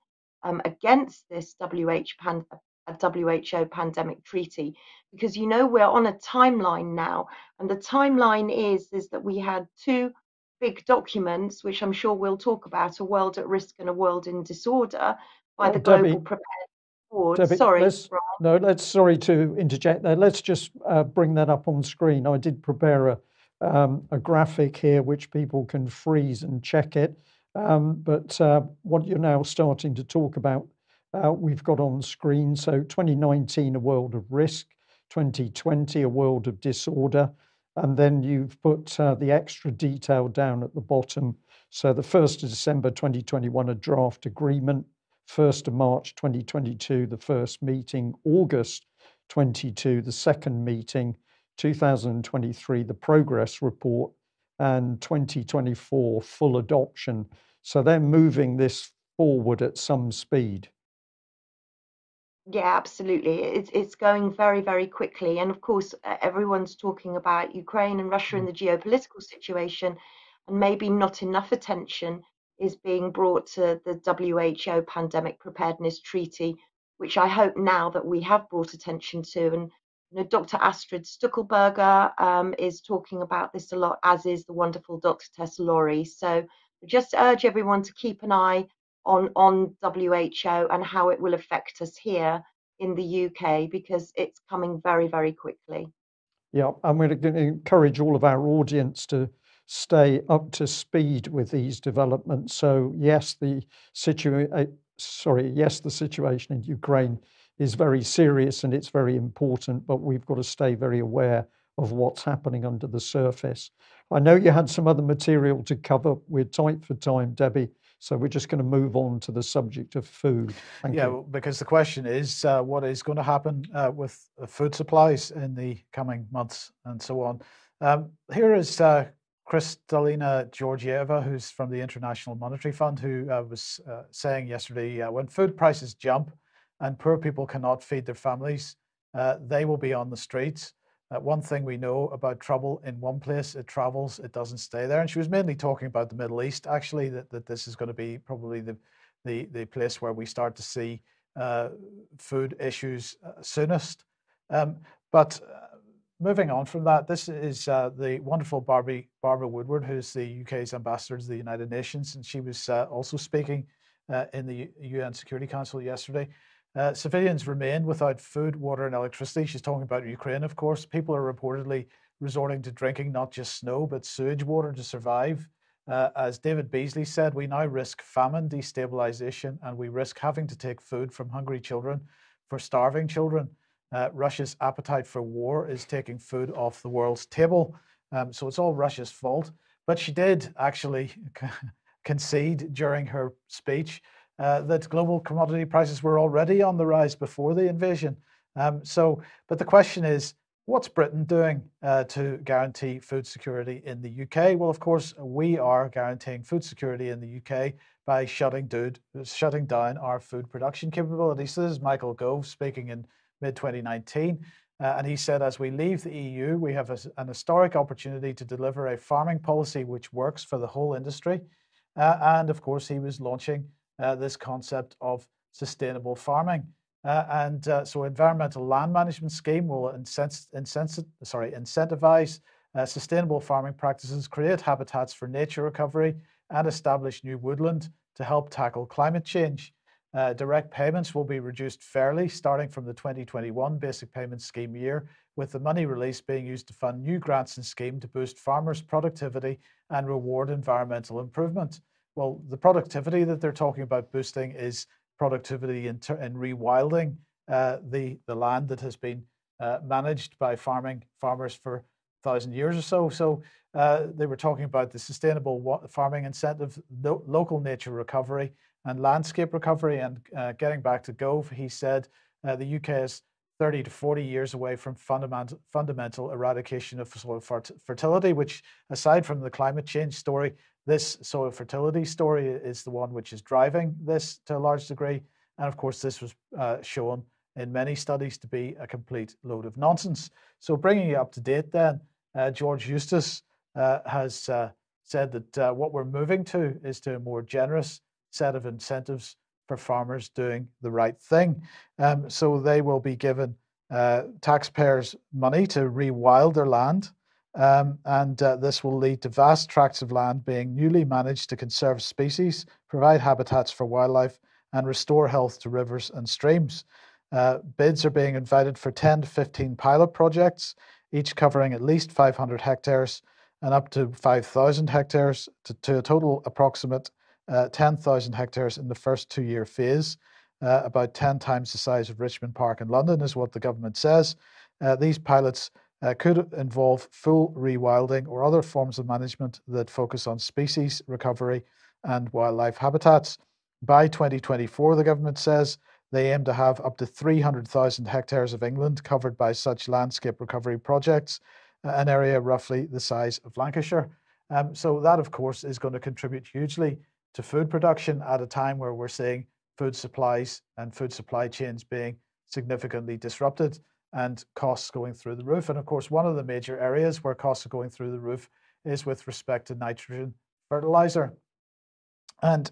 against this WHO pandemic treaty, because we're on a timeline now, and the timeline is that we had two big documents, which I'm sure we'll talk about, A World at Risk and A World in Disorder, by the Global Preparedness Board. Debi, sorry, sorry to interject there. Let's just bring that up on screen. I did prepare a graphic here which people can freeze and check it. But what you're now starting to talk about, we've got on screen. So 2019, A World of Risk, 2020, A World of Disorder. And then you've put the extra detail down at the bottom. So the 1st of December 2021, a draft agreement. 1st of March 2022, the first meeting. August 22, the second meeting. 2023, the progress report. And 2024, full adoption. So they're moving this forward at some speed. Yeah, absolutely. It's going very, very quickly. And of course, everyone's talking about Ukraine and Russia and the geopolitical situation, and maybe not enough attention is being brought to the WHO Pandemic Preparedness Treaty, which I hope now that we have brought attention to. And Dr. Astrid Stuckelberger is talking about this a lot, as is the wonderful Dr. Tess Lawrie. So just urge everyone to keep an eye on WHO and how it will affect us here in the UK, because it's coming very, very quickly. Yeah, I'm going to encourage all of our audience to stay up to speed with these developments. So yes, the situation in Ukraine is very serious and it's very important, but we've got to stay very aware of what's happening under the surface. I know you had some other material to cover. We're tight for time, Debi, so we're just going to move on to the subject of food. Thank you. Well, because the question is what is going to happen with food supplies in the coming months and so on. Here is Kristalina Georgieva, who's from the International Monetary Fund, who was saying yesterday, when food prices jump and poor people cannot feed their families, they will be on the streets. One thing we know about trouble in one place, it travels, it doesn't stay there. And she was mainly talking about the Middle East, actually, that this is going to be probably the place where we start to see food issues soonest. But moving on from that, this is the wonderful Barbara Woodward, who's the UK's ambassador to the United Nations, and she was also speaking in the UN Security Council yesterday. Civilians remain without food, water, and electricity. She's talking about Ukraine, of course. People are reportedly resorting to drinking not just snow, but sewage water to survive. As David Beeley said, we now risk famine, destabilization, and we risk having to take food from hungry children for starving children. Russia's appetite for war is taking food off the world's table. So it's all Russia's fault. But she did actually concede during her speech that global commodity prices were already on the rise before the invasion. But the question is, what's Britain doing to guarantee food security in the UK? Well, of course, we are guaranteeing food security in the UK by shutting down our food production capabilities. So this is Michael Gove speaking in mid-2019. And he said, as we leave the EU, we have an historic opportunity to deliver a farming policy which works for the whole industry. And of course, he was launching this concept of sustainable farming. So environmental land management scheme will incentivize sustainable farming practices, create habitats for nature recovery, and establish new woodland to help tackle climate change. Direct payments will be reduced fairly starting from the 2021 basic payment scheme year, with the money released being used to fund new grants and scheme to boost farmers' productivity and reward environmental improvement. Well, the productivity that they're talking about boosting is productivity in rewilding the land that has been managed by farmers for 1,000 years or so. So they were talking about the sustainable farming incentive, local nature recovery, and landscape recovery. And getting back to Gove, he said the UK is 30 to 40 years away from fundamental eradication of soil fertility, which, aside from the climate change story, this soil fertility story is the one which is driving this to a large degree. And of course, this was shown in many studies to be a complete load of nonsense. So bringing you up to date then, George Eustice has said that what we're moving to is to a more generous set of incentives for farmers doing the right thing. So they will be given taxpayers' money to rewild their land. And this will lead to vast tracts of land being newly managed to conserve species, provide habitats for wildlife, and restore health to rivers and streams. Bids are being invited for 10 to 15 pilot projects, each covering at least 500 hectares and up to 5,000 hectares to a total approximate 10,000 hectares in the first 2-year phase. About 10 times the size of Richmond Park in London is what the government says. These pilots could involve full rewilding or other forms of management that focus on species recovery and wildlife habitats. By 2024, the government says they aim to have up to 300,000 hectares of England covered by such landscape recovery projects, an area roughly the size of Lancashire. So that, of course, is going to contribute hugely to food production at a time where we're seeing food supplies and food supply chains being significantly disrupted and costs going through the roof. And of course, one of the major areas where costs are going through the roof is with respect to nitrogen fertilizer. And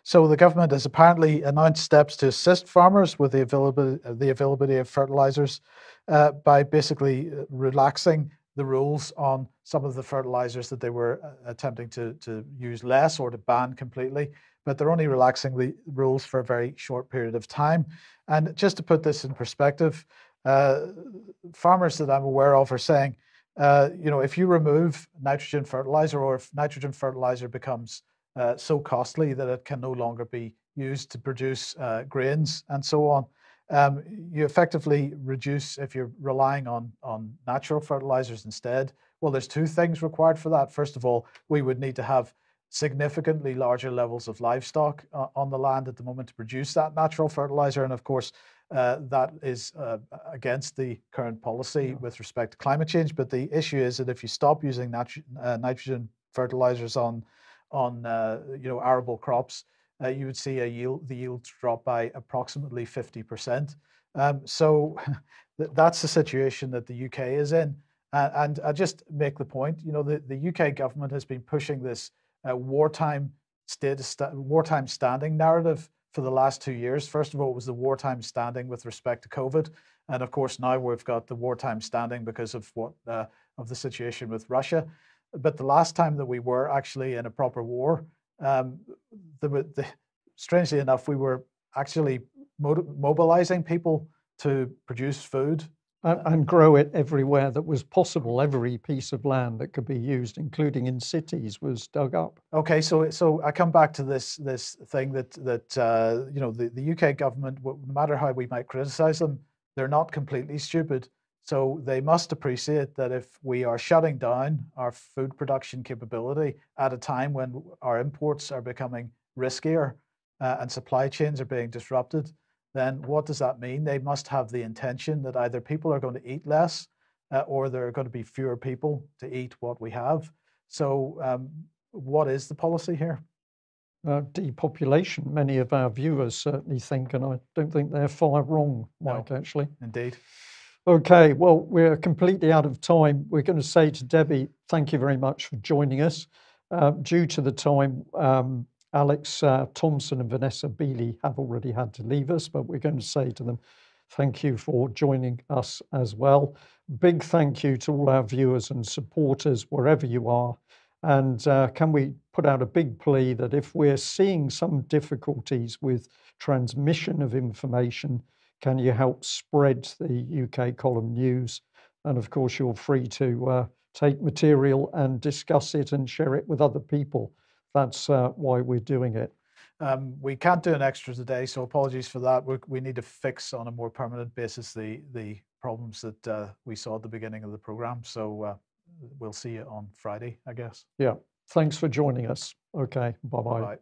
so the government has apparently announced steps to assist farmers with the availability of fertilizers by basically relaxing the rules on some of the fertilizers that they were attempting to use less or to ban completely. But they're only relaxing the rules for a very short period of time. And just to put this in perspective, farmers that I'm aware of are saying if you remove nitrogen fertilizer, or if nitrogen fertilizer becomes so costly that it can no longer be used to produce grains and so on, you effectively reduce, if you're relying on natural fertilizers instead. Well, there's two things required for that. First of all, we would need to have significantly larger levels of livestock on the land at the moment to produce that natural fertilizer. And of course, that is against the current policy with respect to climate change. But the issue is that if you stop using nitrogen fertilizers on arable crops, you would see the yields drop by approximately 50%. So that's the situation that the UK is in. And I just make the point, the UK government has been pushing this wartime standing narrative for the last 2 years. First of all, it was the wartime standing with respect to COVID, and of course now we've got the wartime standing because of the situation with Russia. But the last time that we were actually in a proper war, strangely enough, we were actually mobilizing people to produce food. And grow it everywhere that was possible. Every piece of land that could be used, including in cities, was dug up. Okay, so I come back to this thing that the UK government, no matter how we might criticize them, they're not completely stupid. So they must appreciate that if we are shutting down our food production capability at a time when our imports are becoming riskier and supply chains are being disrupted, then what does that mean? They must have the intention that either people are going to eat less or there are going to be fewer people to eat what we have. So what is the policy here? Depopulation. Many of our viewers certainly think, and I don't think they're far wrong, Mike, actually. Indeed. Okay, well, we're completely out of time. We're going to say to Debi, thank you very much for joining us. Due to the time, Alex Thomson and Vanessa Beeley have already had to leave us, but we're going to say to them, thank you for joining us as well. Big thank you to all our viewers and supporters, wherever you are. And can we put out a big plea that if we're seeing some difficulties with transmission of information, can you help spread the UK Column News? And of course, you're free to take material and discuss it and share it with other people. That's why we're doing it. We can't do an extra today, so apologies for that. We need to fix on a more permanent basis the problems that we saw at the beginning of the program. So we'll see you on Friday, I guess. Yeah. Thanks for joining us. Okay. Bye-bye. Bye.